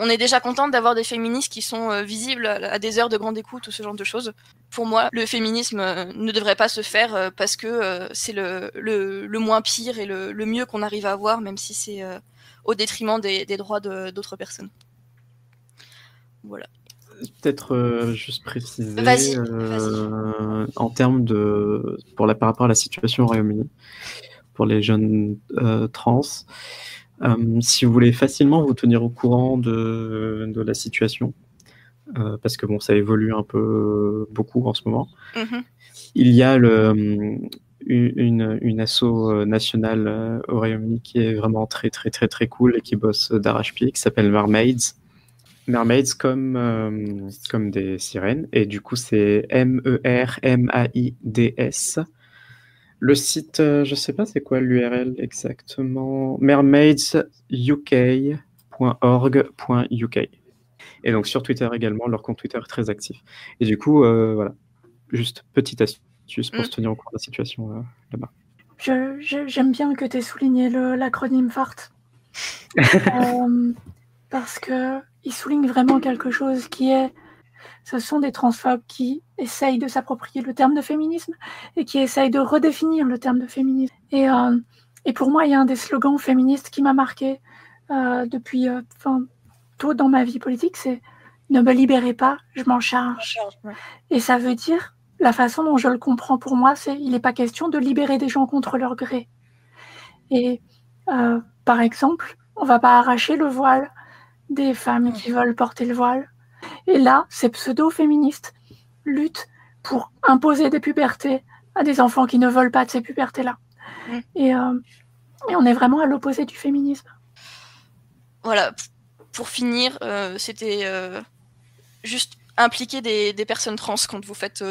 on est déjà contente d'avoir des féministes qui sont visibles à des heures de grande écoute ou ce genre de choses. Pour moi, le féminisme ne devrait pas se faire parce que c'est le moins pire et le mieux qu'on arrive à avoir, même si c'est au détriment des droits d'autres personnes. Voilà. Peut-être juste préciser Vas-y. en termes par rapport à la situation au Royaume-Uni pour les jeunes trans, si vous voulez facilement vous tenir au courant de la situation, parce que bon, ça évolue un peu beaucoup en ce moment. Il y a une asso nationale au Royaume-Uni qui est vraiment très très très très cool et qui bosse d'arrache-pied, qui s'appelle Mermaids. Mermaids comme des sirènes, et du coup c'est MERMAIDS. Le site, je sais pas c'est quoi l'URL exactement, mermaidsuk.org.uk. Et donc sur Twitter également, leur compte Twitter est très actif. Et du coup, voilà, juste petite astuce pour se tenir au courant de la situation là-bas. J'aime bien que tu aies souligné l'acronyme FART. Parce qu'il souligne vraiment quelque chose qui est... Ce sont des transphobes qui essayent de s'approprier le terme de féminisme et qui essayent de redéfinir le terme de féminisme. Et pour moi, il y a un des slogans féministes qui m'a marqué depuis tôt dans ma vie politique, c'est « Ne me libérez pas, je m'en charge ». Et ça veut dire, la façon dont je le comprends pour moi, c'est il n'est pas question de libérer des gens contre leur gré. Et par exemple, on ne va pas arracher le voile des femmes qui veulent porter le voile. Et là, ces pseudo-féministes luttent pour imposer des pubertés à des enfants qui ne veulent pas de ces pubertés-là. Et on est vraiment à l'opposé du féminisme. Voilà, pour finir, c'était juste impliquer des personnes trans quand vous faites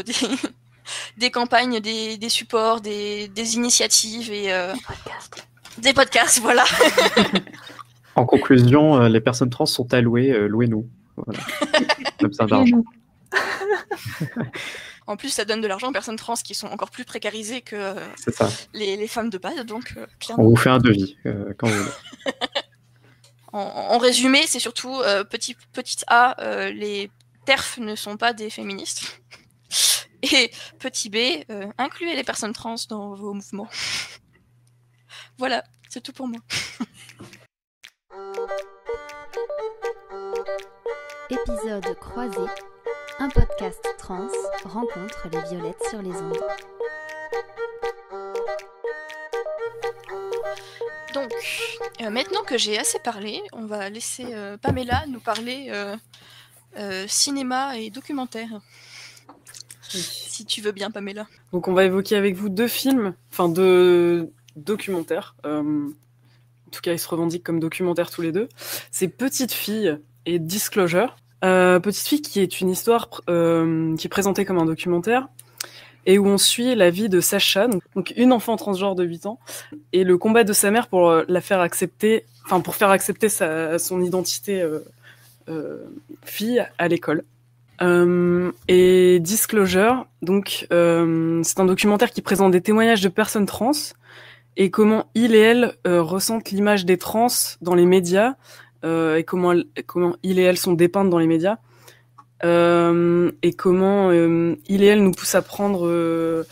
des campagnes, des supports, des initiatives et des podcasts, voilà. En conclusion, les personnes trans sont allouées, louez-nous. Voilà. Comme ça d'argent. En plus, ça donne de l'argent aux personnes trans qui sont encore plus précarisées que les femmes de base, donc clairement. On vous fait un devis quand vous voulez. En résumé, c'est surtout petit A, les TERF ne sont pas des féministes. Et petit B, incluez les personnes trans dans vos mouvements. Voilà, c'est tout pour moi. Épisode croisé, un podcast trans rencontre les violettes sur les ondes. Donc, maintenant que j'ai assez parlé, on va laisser Pamela nous parler cinéma et documentaire. Si tu veux bien, Pamela. Donc on va évoquer avec vous deux documentaires. En tout cas, ils se revendiquent comme documentaires tous les deux. C'est Petite Fille et Disclosure. Petite Fille qui est une histoire qui est présentée comme un documentaire et où on suit la vie de Sacha, donc une enfant transgenre de 8 ans, et le combat de sa mère pour la faire accepter, pour faire accepter son identité fille à l'école. Et Disclosure, donc c'est un documentaire qui présente des témoignages de personnes trans et comment il et elle ressentent l'image des trans dans les médias et comment il et elle sont dépeintes dans les médias et comment il et elle nous poussent à prendre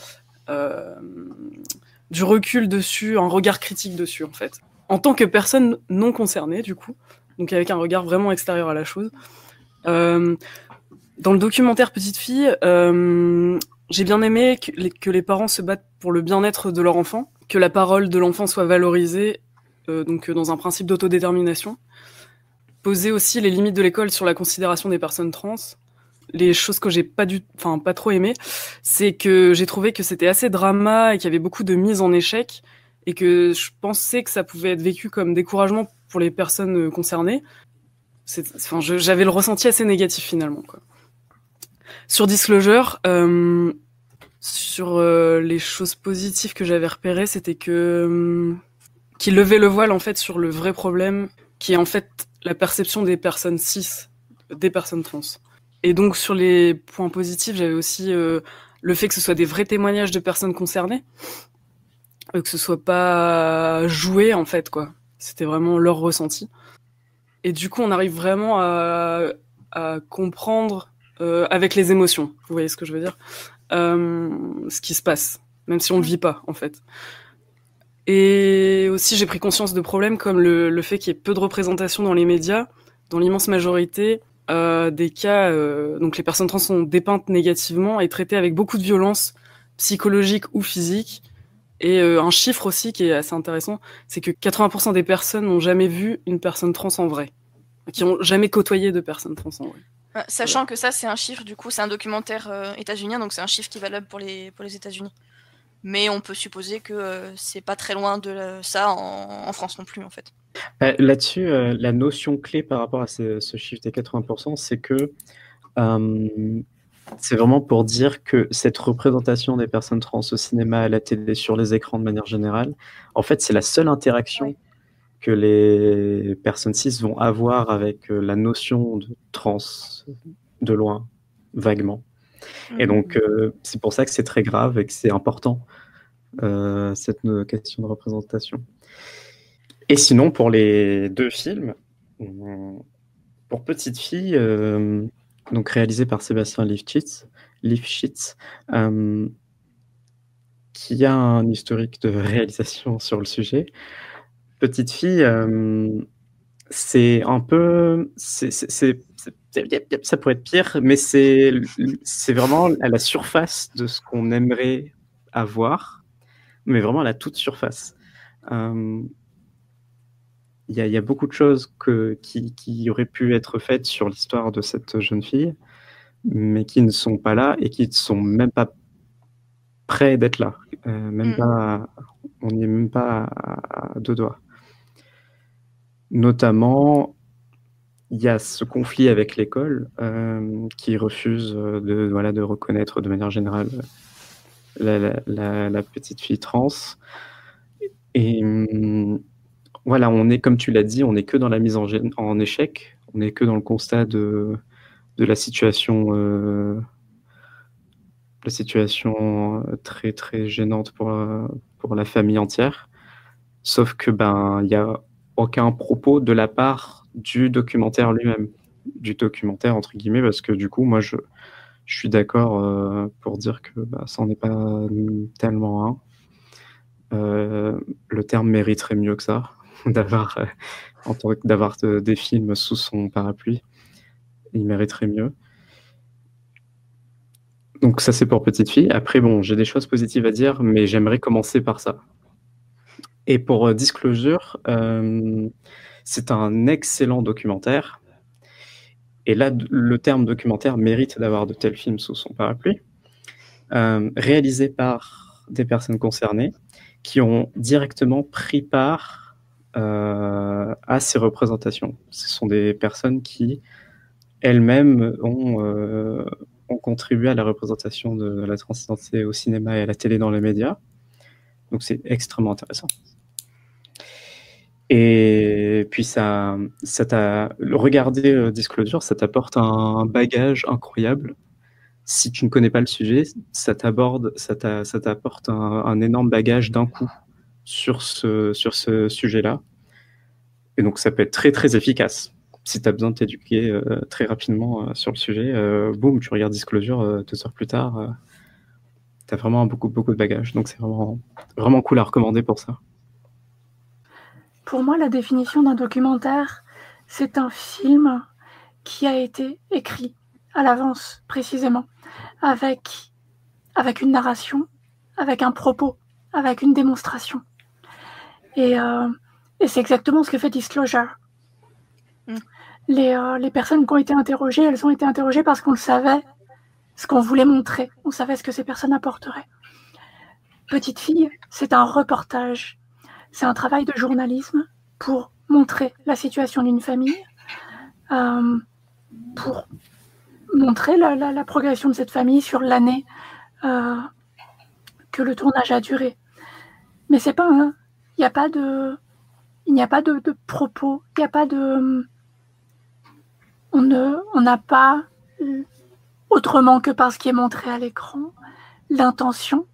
du recul dessus, un regard critique dessus en fait, en tant que personne non concernée du coup, donc avec un regard vraiment extérieur à la chose. Dans le documentaire Petite Fille, j'ai bien aimé que les parents se battent pour le bien-être de leur enfant, que la parole de l'enfant soit valorisée, donc dans un principe d'autodétermination. Poser aussi les limites de l'école sur la considération des personnes trans. Les choses que j'ai pas trop aimé, c'est que j'ai trouvé que c'était assez drama et qu'il y avait beaucoup de mise en échec et que je pensais que ça pouvait être vécu comme découragement pour les personnes concernées. J'avais le ressenti assez négatif finalement, quoi. Sur Disclosure, sur les choses positives que j'avais repérées, c'était qu'il levait le voile en fait sur le vrai problème, qui est en fait la perception des personnes cis, des personnes trans. Et donc sur les points positifs, j'avais aussi le fait que ce soit des vrais témoignages de personnes concernées, que ce soit pas joué en fait, quoi. C'était vraiment leur ressenti. Et du coup, on arrive vraiment à comprendre avec les émotions, vous voyez ce que je veux dire, ce qui se passe, même si on ne le vit pas, en fait. Et aussi, j'ai pris conscience de problèmes comme le fait qu'il y ait peu de représentation dans les médias, dans l'immense majorité. des cas, donc les personnes trans sont dépeintes négativement et traitées avec beaucoup de violence psychologique ou physique. Et un chiffre aussi qui est assez intéressant, c'est que 80% des personnes n'ont jamais vu une personne trans en vrai, qui ont jamais côtoyé de personnes trans en vrai. Sachant que ça, c'est un chiffre, du coup, c'est un documentaire états-unien, donc c'est un chiffre qui est valable pour les États-Unis. Mais on peut supposer que c'est pas très loin de ça en France non plus, en fait. Là-dessus, la notion clé par rapport à ce chiffre des 80%, c'est que c'est vraiment pour dire que cette représentation des personnes trans au cinéma, à la télé, sur les écrans de manière générale, en fait, c'est la seule interaction que les personnes cis vont avoir avec la notion de trans de loin, vaguement. Et donc, c'est pour ça que c'est très grave et que c'est important, cette question de représentation. Et sinon, pour les 2 films, pour Petite Fille, donc réalisé par Sébastien Lifshitz, qui a un historique de réalisation sur le sujet. Petite Fille, c'est un peu... ça pourrait être pire, mais c'est vraiment à la surface de ce qu'on aimerait avoir, mais vraiment à la toute surface. Il y a beaucoup de choses qui auraient pu être faites sur l'histoire de cette jeune fille, mais qui ne sont pas là et qui ne sont même pas près d'être là. On n'y est même pas à 2 doigts. Notamment, il y a ce conflit avec l'école qui refuse de reconnaître de manière générale la petite fille trans. Et voilà, on est, comme tu l'as dit, on n'est que dans la mise en échec, on n'est que dans le constat de la situation très très gênante pour la famille entière. Sauf que il y a aucun propos de la part du documentaire lui-même, du documentaire entre guillemets, parce que du coup, moi, je suis d'accord pour dire que ça n'en est pas tellement un. Le terme mériterait mieux que ça, d'avoir des films sous son parapluie. Il mériterait mieux. Donc ça, c'est pour Petite Fille. Après, bon, j'ai des choses positives à dire, mais j'aimerais commencer par ça. Et pour Disclosure, c'est un excellent documentaire. Et là, le terme documentaire mérite d'avoir de tels films sous son parapluie. Réalisé par des personnes concernées qui ont directement pris part à ces représentations. Ce sont des personnes qui, elles-mêmes, ont contribué à la représentation de la transidentité au cinéma et à la télé dans les médias. Donc c'est extrêmement intéressant. Et puis regarder Disclosure, ça t'apporte un bagage incroyable. Si tu ne connais pas le sujet, ça t'apporte un énorme bagage d'un coup sur ce sujet-là. Et donc ça peut être très très efficace. Si tu as besoin de t'éduquer très rapidement sur le sujet, boum, tu regardes Disclosure 2 heures plus tard, tu as vraiment beaucoup de bagages. Donc c'est vraiment, vraiment cool à recommander pour ça. Pour moi, la définition d'un documentaire, c'est un film qui a été écrit à l'avance, précisément, avec une narration, avec un propos, avec une démonstration. Et c'est exactement ce que fait Disclosure. Les personnes qui ont été interrogées, elles ont été interrogées parce qu'on le savait, ce qu'on voulait montrer. On savait ce que ces personnes apporteraient. Petite Fille, c'est un reportage. C'est un travail de journalisme pour montrer la situation d'une famille, pour montrer la progression de cette famille sur l'année que le tournage a duré. Mais c'est pas il n'y a pas de propos, il n'y a pas de... On n'a pas, autrement que par ce qui est montré à l'écran, l'intention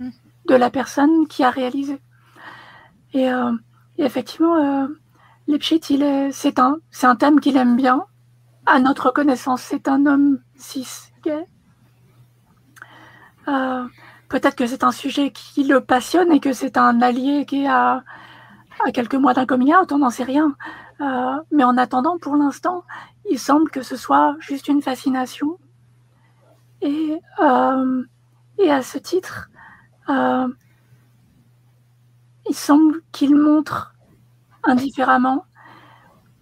de la personne qui a réalisé. Et effectivement, Lifshitz, c'est un thème qu'il aime bien. À notre connaissance, c'est un homme cis gay. Peut-être que c'est un sujet qui le passionne et que c'est un allié qui est à quelques mois d'un coming out, on n'en sait rien. Mais en attendant, pour l'instant, il semble que ce soit juste une fascination. Et à ce titre, il semble qu'il montre indifféremment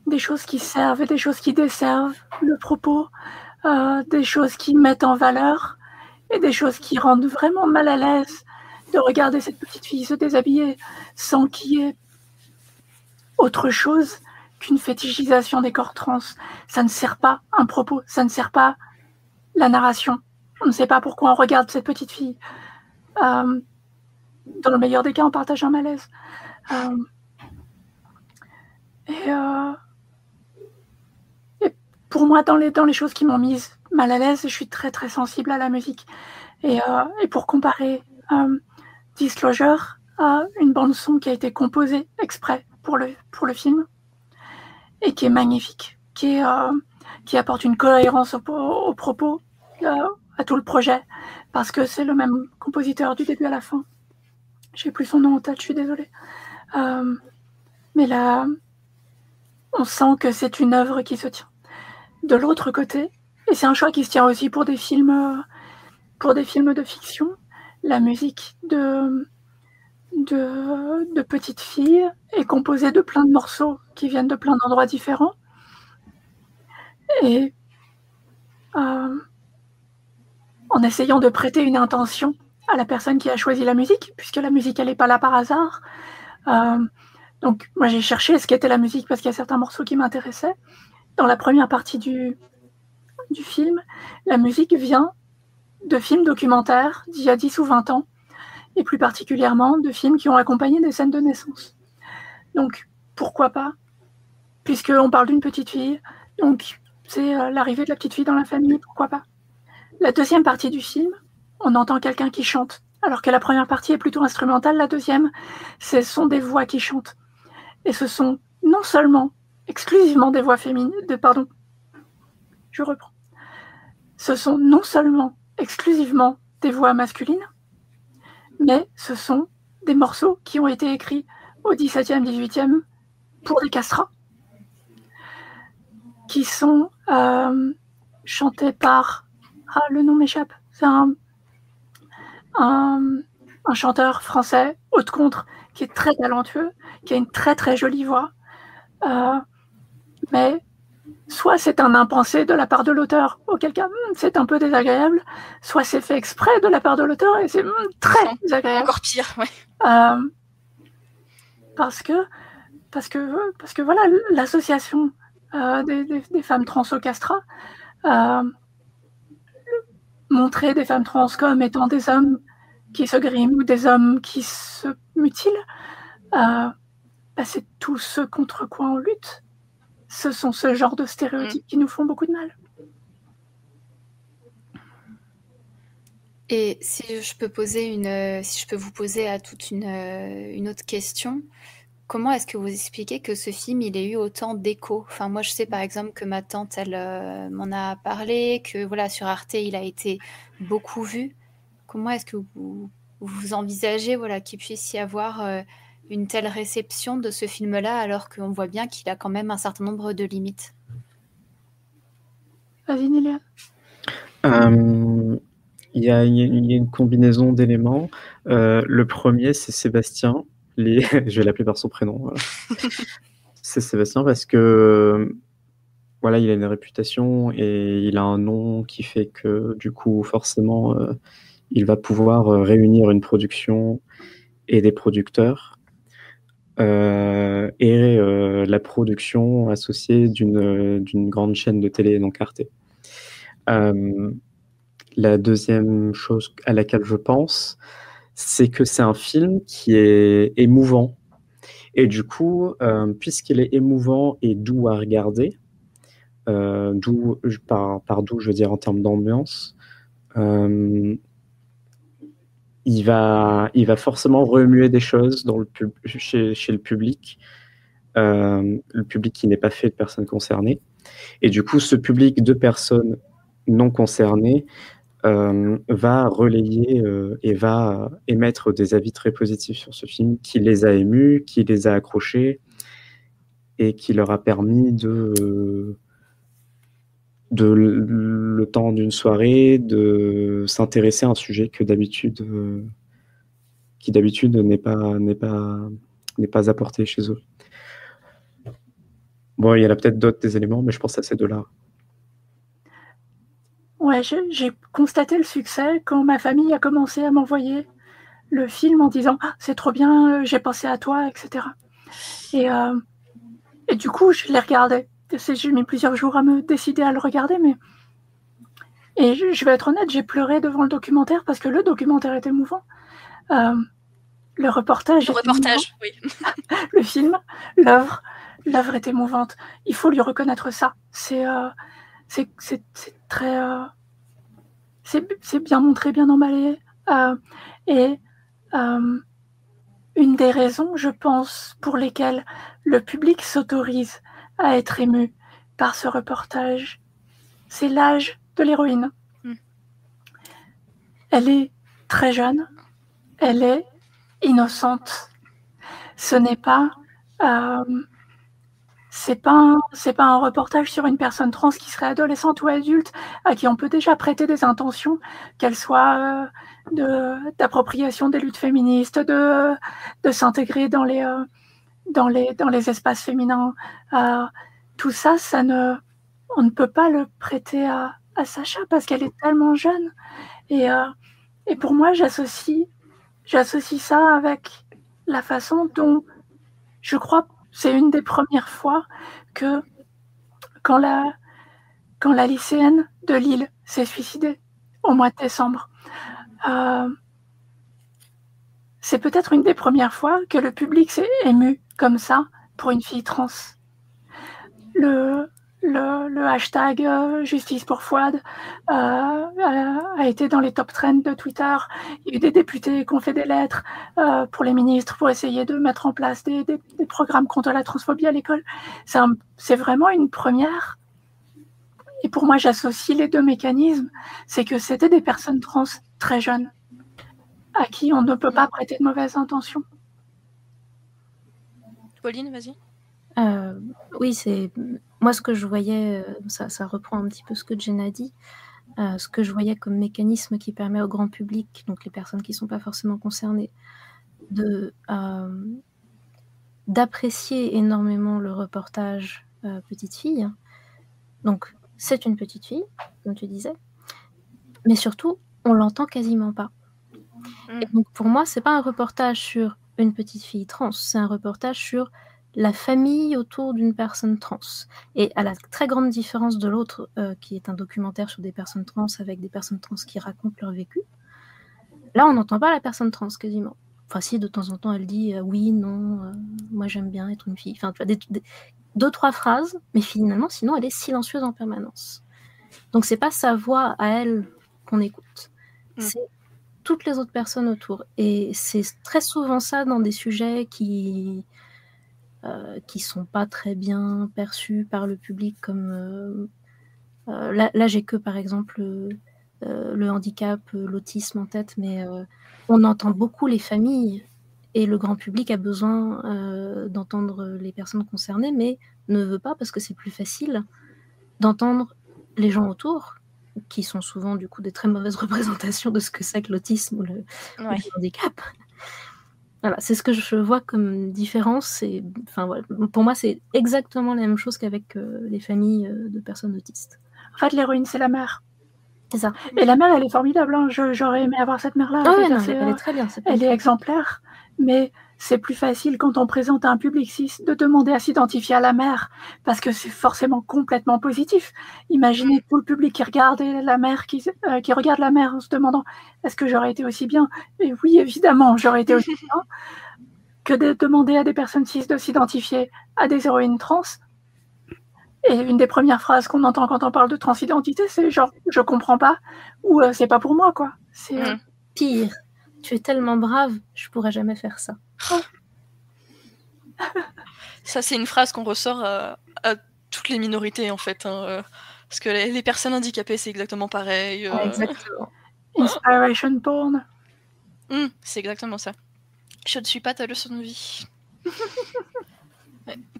des choses qui servent et des choses qui desservent le propos, des choses qui mettent en valeur et des choses qui rendent vraiment mal à l'aise de regarder cette petite fille se déshabiller sans qu'il y ait autre chose qu'une fétichisation des corps trans. Ça ne sert pas un propos, ça ne sert pas la narration. On ne sait pas pourquoi on regarde cette petite fille. Dans le meilleur des cas, on partage un malaise. Et pour moi, dans les choses qui m'ont mise mal à l'aise, je suis très très sensible à la musique. Et pour comparer Disclosure à une bande-son qui a été composée exprès pour le film et qui est magnifique, qui apporte une cohérence au propos, à tout le projet, parce que c'est le même compositeur du début à la fin. Je n'ai plus son nom en tête, je suis désolée. Mais là, on sent que c'est une œuvre qui se tient. De l'autre côté, et c'est un choix qui se tient aussi pour des films de fiction, la musique de petites filles est composée de plein de morceaux qui viennent de plein d'endroits différents. Et en essayant de prêter une intention à la personne qui a choisi la musique, puisque la musique, elle n'est pas là par hasard. Donc, moi, j'ai cherché ce qu'était la musique parce qu'il y a certains morceaux qui m'intéressaient. Dans la première partie du film, la musique vient de films documentaires d'il y a 10 ou 20 ans, et plus particulièrement de films qui ont accompagné des scènes de naissance. Donc, pourquoi pas? Puisqu'on parle d'une petite fille, donc c'est l'arrivée de la petite fille dans la famille, pourquoi pas? La deuxième partie du film, on entend quelqu'un qui chante, alors que la première partie est plutôt instrumentale, la deuxième, ce sont des voix qui chantent. Et ce sont non seulement exclusivement des voix féminines, ce sont non seulement exclusivement des voix masculines, mais ce sont des morceaux qui ont été écrits au XVIIe, XVIIIe pour des castrats, qui sont chantés par... Ah, le nom m'échappe. C'est un chanteur français, haute-contre, qui est très talentueux, qui a une très très jolie voix. Mais soit c'est un impensé de la part de l'auteur, auquel cas c'est un peu désagréable, soit c'est fait exprès de la part de l'auteur et c'est très désagréable. Encore pire, ouais. Parce que voilà, l'association des femmes trans au castrat, montrer des femmes trans comme étant des hommes qui se griment ou des hommes qui se mutilent, c'est tout ce contre quoi on lutte. Ce sont ce genre de stéréotypes qui nous font beaucoup de mal. Et si je peux vous poser à toute une autre question, comment est-ce que vous expliquez que ce film il ait eu autant d'écho? Enfin, moi je sais par exemple que ma tante elle m'en a parlé, que voilà sur Arte il a été beaucoup vu. Comment est-ce que vous envisagez qu'il puisse y avoir une telle réception de ce film-là, alors qu'on voit bien qu'il a quand même un certain nombre de limites? Vas-y, Nélia. Il y a une combinaison d'éléments. Le premier, c'est Sébastien. Je vais l'appeler par son prénom. Voilà. C'est Sébastien parce que voilà, il a une réputation et il a un nom qui fait que du coup, forcément, il va pouvoir réunir une production et des producteurs. Et la production associée d'une grande chaîne de télé, donc Arte. La deuxième chose à laquelle je pense, c'est que c'est un film qui est émouvant. Et du coup, puisqu'il est émouvant et doux à regarder, par doux, je veux dire en termes d'ambiance, il va forcément remuer des choses chez le public qui n'est pas fait de personnes concernées. Et du coup, ce public de personnes non concernées va relayer et va émettre des avis très positifs sur ce film, qui les a émus, qui les a accrochés. et qui leur a permis de le temps d'une soirée, de s'intéresser à un sujet qui d'habitude n'est pas apporté chez eux. Bon, il y en a peut-être d'autres des éléments, mais je pense à ces deux-là. Ouais, j'ai constaté le succès quand ma famille a commencé à m'envoyer le film en disant « c'est trop bien, j'ai pensé à toi », etc. Et du coup, je l'ai regardé. J'ai mis plusieurs jours à me décider à le regarder, mais... Et je vais être honnête, j'ai pleuré devant le documentaire parce que le documentaire est émouvant. Le reportage... oui. Le film, l'œuvre est émouvante. Il faut lui reconnaître ça. C'est très... c'est bien montré, bien emballé. Une des raisons, je pense, pour lesquelles le public s'autorise à être ému par ce reportage, c'est l'âge de l'héroïne. Elle est très jeune, elle est innocente. Ce n'est pas... c'est pas un reportage sur une personne trans qui serait adolescente ou adulte, à qui on peut déjà prêter des intentions, qu'elles soient d'appropriation des luttes féministes, de s'intégrer dans les espaces féminins. Tout ça, on ne peut pas le prêter à Sacha parce qu'elle est tellement jeune. Et pour moi, j'associe ça avec la façon dont, je crois, c'est une des premières fois que quand la lycéenne de Lille s'est suicidée au mois de décembre, c'est peut-être une des premières fois que le public s'est ému comme ça pour une fille trans. Le hashtag Justice pour Fouad a été dans les top trends de Twitter. Il y a eu des députés qui ont fait des lettres pour les ministres pour essayer de mettre en place des programmes contre la transphobie à l'école. C'est vraiment une première. Et pour moi, j'associe les deux mécanismes. C'est que c'était des personnes trans très jeunes à qui on ne peut pas prêter de mauvaises intentions. Pauline, vas-y. Oui, c'est moi ce que je voyais, ça reprend un petit peu ce que Jen a dit, ce que je voyais comme mécanisme qui permet au grand public, donc les personnes qui ne sont pas forcément concernées, d'apprécier énormément le reportage Petite fille. Donc c'est une petite fille, comme tu disais, mais surtout on l'entend quasiment pas. Et donc pour moi, c'est pas un reportage sur une petite fille trans, c'est un reportage sur la famille autour d'une personne trans. Et à la très grande différence de l'autre, qui est un documentaire sur des personnes trans avec des personnes trans qui racontent leur vécu, là, on n'entend pas la personne trans quasiment. Enfin, si, de temps en temps, elle dit oui, non, moi j'aime bien être une fille. Enfin, tu vois, deux, trois phrases, mais finalement, sinon, elle est silencieuse en permanence. Donc, c'est pas sa voix à elle qu'on écoute. C'est toutes les autres personnes autour. Et c'est très souvent ça dans des sujets qui sont pas très bien perçus par le public, comme là j'ai que par exemple le handicap, l'autisme en tête, mais on entend beaucoup les familles et le grand public a besoin d'entendre les personnes concernées, mais ne veut pas parce que c'est plus facile d'entendre les gens autour, qui sont souvent du coup des très mauvaises représentations de ce que c'est que l'autisme ou le handicap. Voilà, c'est ce que je vois comme différence. Enfin, voilà, pour moi, c'est exactement la même chose qu'avec les familles de personnes autistes. En fait, l'héroïne, c'est la mère. C'est ça. Et la mère, elle est formidable. Hein. J'aurais aimé avoir cette mère-là. Elle est très bien. Elle est exemplaire. Mais c'est plus facile quand on présente à un public cis de demander à s'identifier à la mère, parce que c'est forcément complètement positif. Imaginez tout le public qui regarde la mère, qui regarde la mère en se demandant est-ce que j'aurais été aussi bien ? Et oui, évidemment, j'aurais été aussi bien que de demander à des personnes cis de s'identifier à des héroïnes trans. Et une des premières phrases qu'on entend quand on parle de transidentité, c'est genre « je comprends pas » ou « c'est pas pour moi », quoi. C'est pire. Tu es tellement brave, je pourrais jamais faire ça. Ça, c'est une phrase qu'on ressort à toutes les minorités, en fait. Parce que les personnes handicapées, c'est exactement pareil. Exactement. Inspiration porn. C'est exactement ça. Je ne suis pas ta leçon de vie.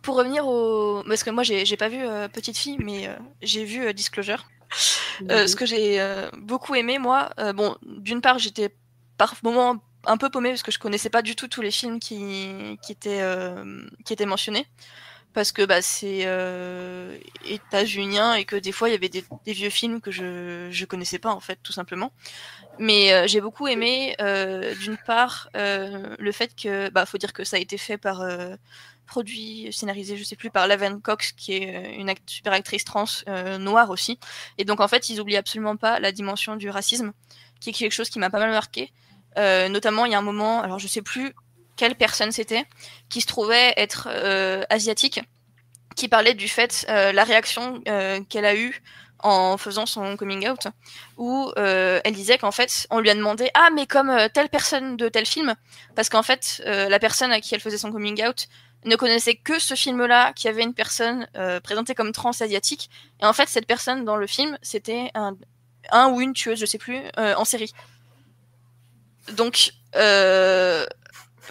Pour revenir au... Parce que moi, j'ai pas vu Petite Fille, mais j'ai vu Disclosure. Ce que j'ai beaucoup aimé, moi, bon, d'une part, j'étais par moments un peu paumée parce que je connaissais pas du tout tous les films qui étaient mentionnés. Parce que c'est états-unien et que des fois, il y avait des vieux films que je connaissais pas, en fait, tout simplement. Mais j'ai beaucoup aimé, d'une part, le fait que... faut dire que ça a été fait par... produit, scénarisé, je sais plus, par Laverne Cox, qui est une super actrice trans noire aussi. Et donc, en fait, ils oublient absolument pas la dimension du racisme, qui est quelque chose qui m'a pas mal marqué. Notamment, il y a un moment, alors je sais plus quelle personne c'était, qui se trouvait être asiatique, qui parlait du fait, la réaction qu'elle a eue en faisant son coming out, où elle disait qu'en fait, on lui a demandé « Ah, mais comme telle personne de tel film », parce qu'en fait, la personne à qui elle faisait son coming out ne connaissait que ce film-là, qui avait une personne présentée comme trans-asiatique, et en fait, cette personne dans le film, c'était un ou une tueuse, je sais plus, en série. Donc,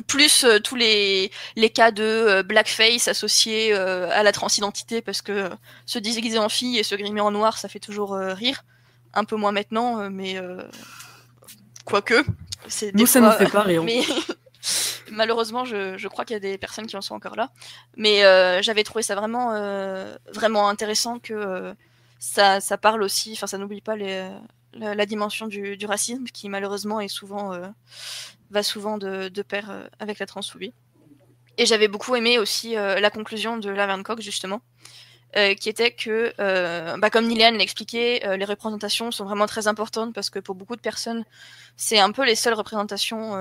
plus tous les cas de blackface associés à la transidentité, parce que se déguiser en fille et se grimer en noir, ça fait toujours rire. Un peu moins maintenant, mais quoique. Nous, ça nous fait pas rire. Mais malheureusement, je crois qu'il y a des personnes qui en sont encore là. Mais j'avais trouvé ça vraiment, vraiment intéressant que ça parle aussi, enfin ça n'oublie pas la dimension du racisme qui malheureusement est souvent... va souvent de pair avec la transphobie. Et j'avais beaucoup aimé aussi la conclusion de Laverne Cox, justement, qui était que, comme Niléane l'expliquait, les représentations sont vraiment très importantes parce que pour beaucoup de personnes, c'est un peu les seules représentations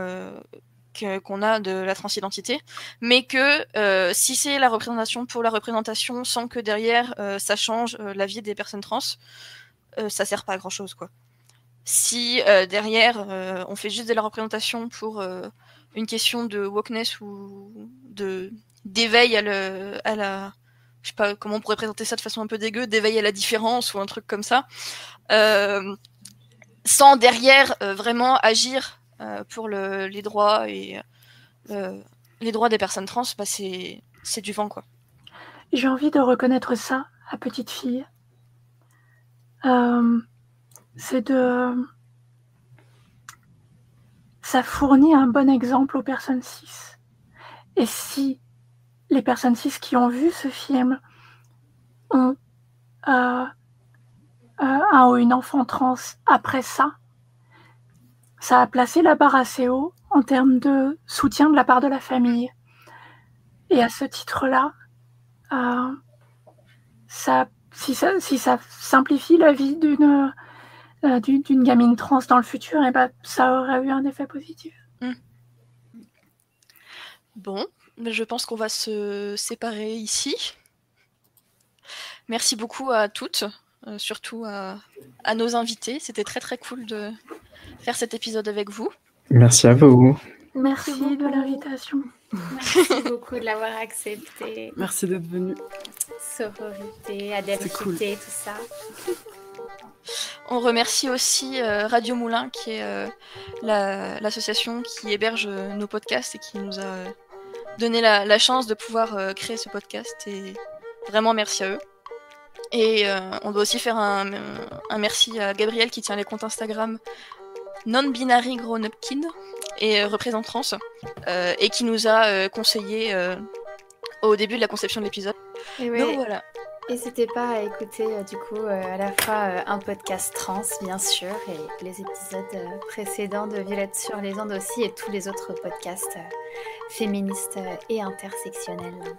qu'on a de la transidentité, mais que si c'est la représentation pour la représentation sans que derrière ça change la vie des personnes trans, ça sert pas à grand-chose, quoi. Si derrière on fait juste de la représentation pour une question de wokeness ou d'éveil à la, je sais pas comment on pourrait présenter ça de façon un peu dégueu, d'éveil à la différence ou un truc comme ça, sans derrière vraiment agir pour les droits et les droits des personnes trans, c'est du vent, quoi. J'ai envie de reconnaître ça à Petite Fille. Ça fournit un bon exemple aux personnes cis. Et si les personnes cis qui ont vu ce film ont un ou une enfant trans après ça a placé la barre assez haut en termes de soutien de la part de la famille. Et à ce titre-là, si ça simplifie la vie d'une gamine trans dans le futur, ça aurait eu un effet positif. Bon, je pense qu'on va se séparer ici. Merci beaucoup à toutes, surtout à nos invités. C'était très très cool de faire cet épisode avec vous. Merci à vous. Merci de l'invitation. Merci beaucoup de l'avoir accepté. Merci d'être venu. Sororité, adelphité, tout ça. On remercie aussi Radio Moulin, qui est l'association qui héberge nos podcasts et qui nous a donné la chance de pouvoir créer ce podcast. Et vraiment merci à eux. Et on doit aussi faire un merci à Gabriel qui tient les comptes Instagram Non-Binary Grown Up Kid et Représente Trans, et qui nous a conseillé au début de la conception de l'épisode. Et ouais. Donc voilà. N'hésitez pas à écouter du coup à la fois un podcast trans bien sûr et les épisodes précédents de Violette sur les ondes aussi et tous les autres podcasts féministes et intersectionnels.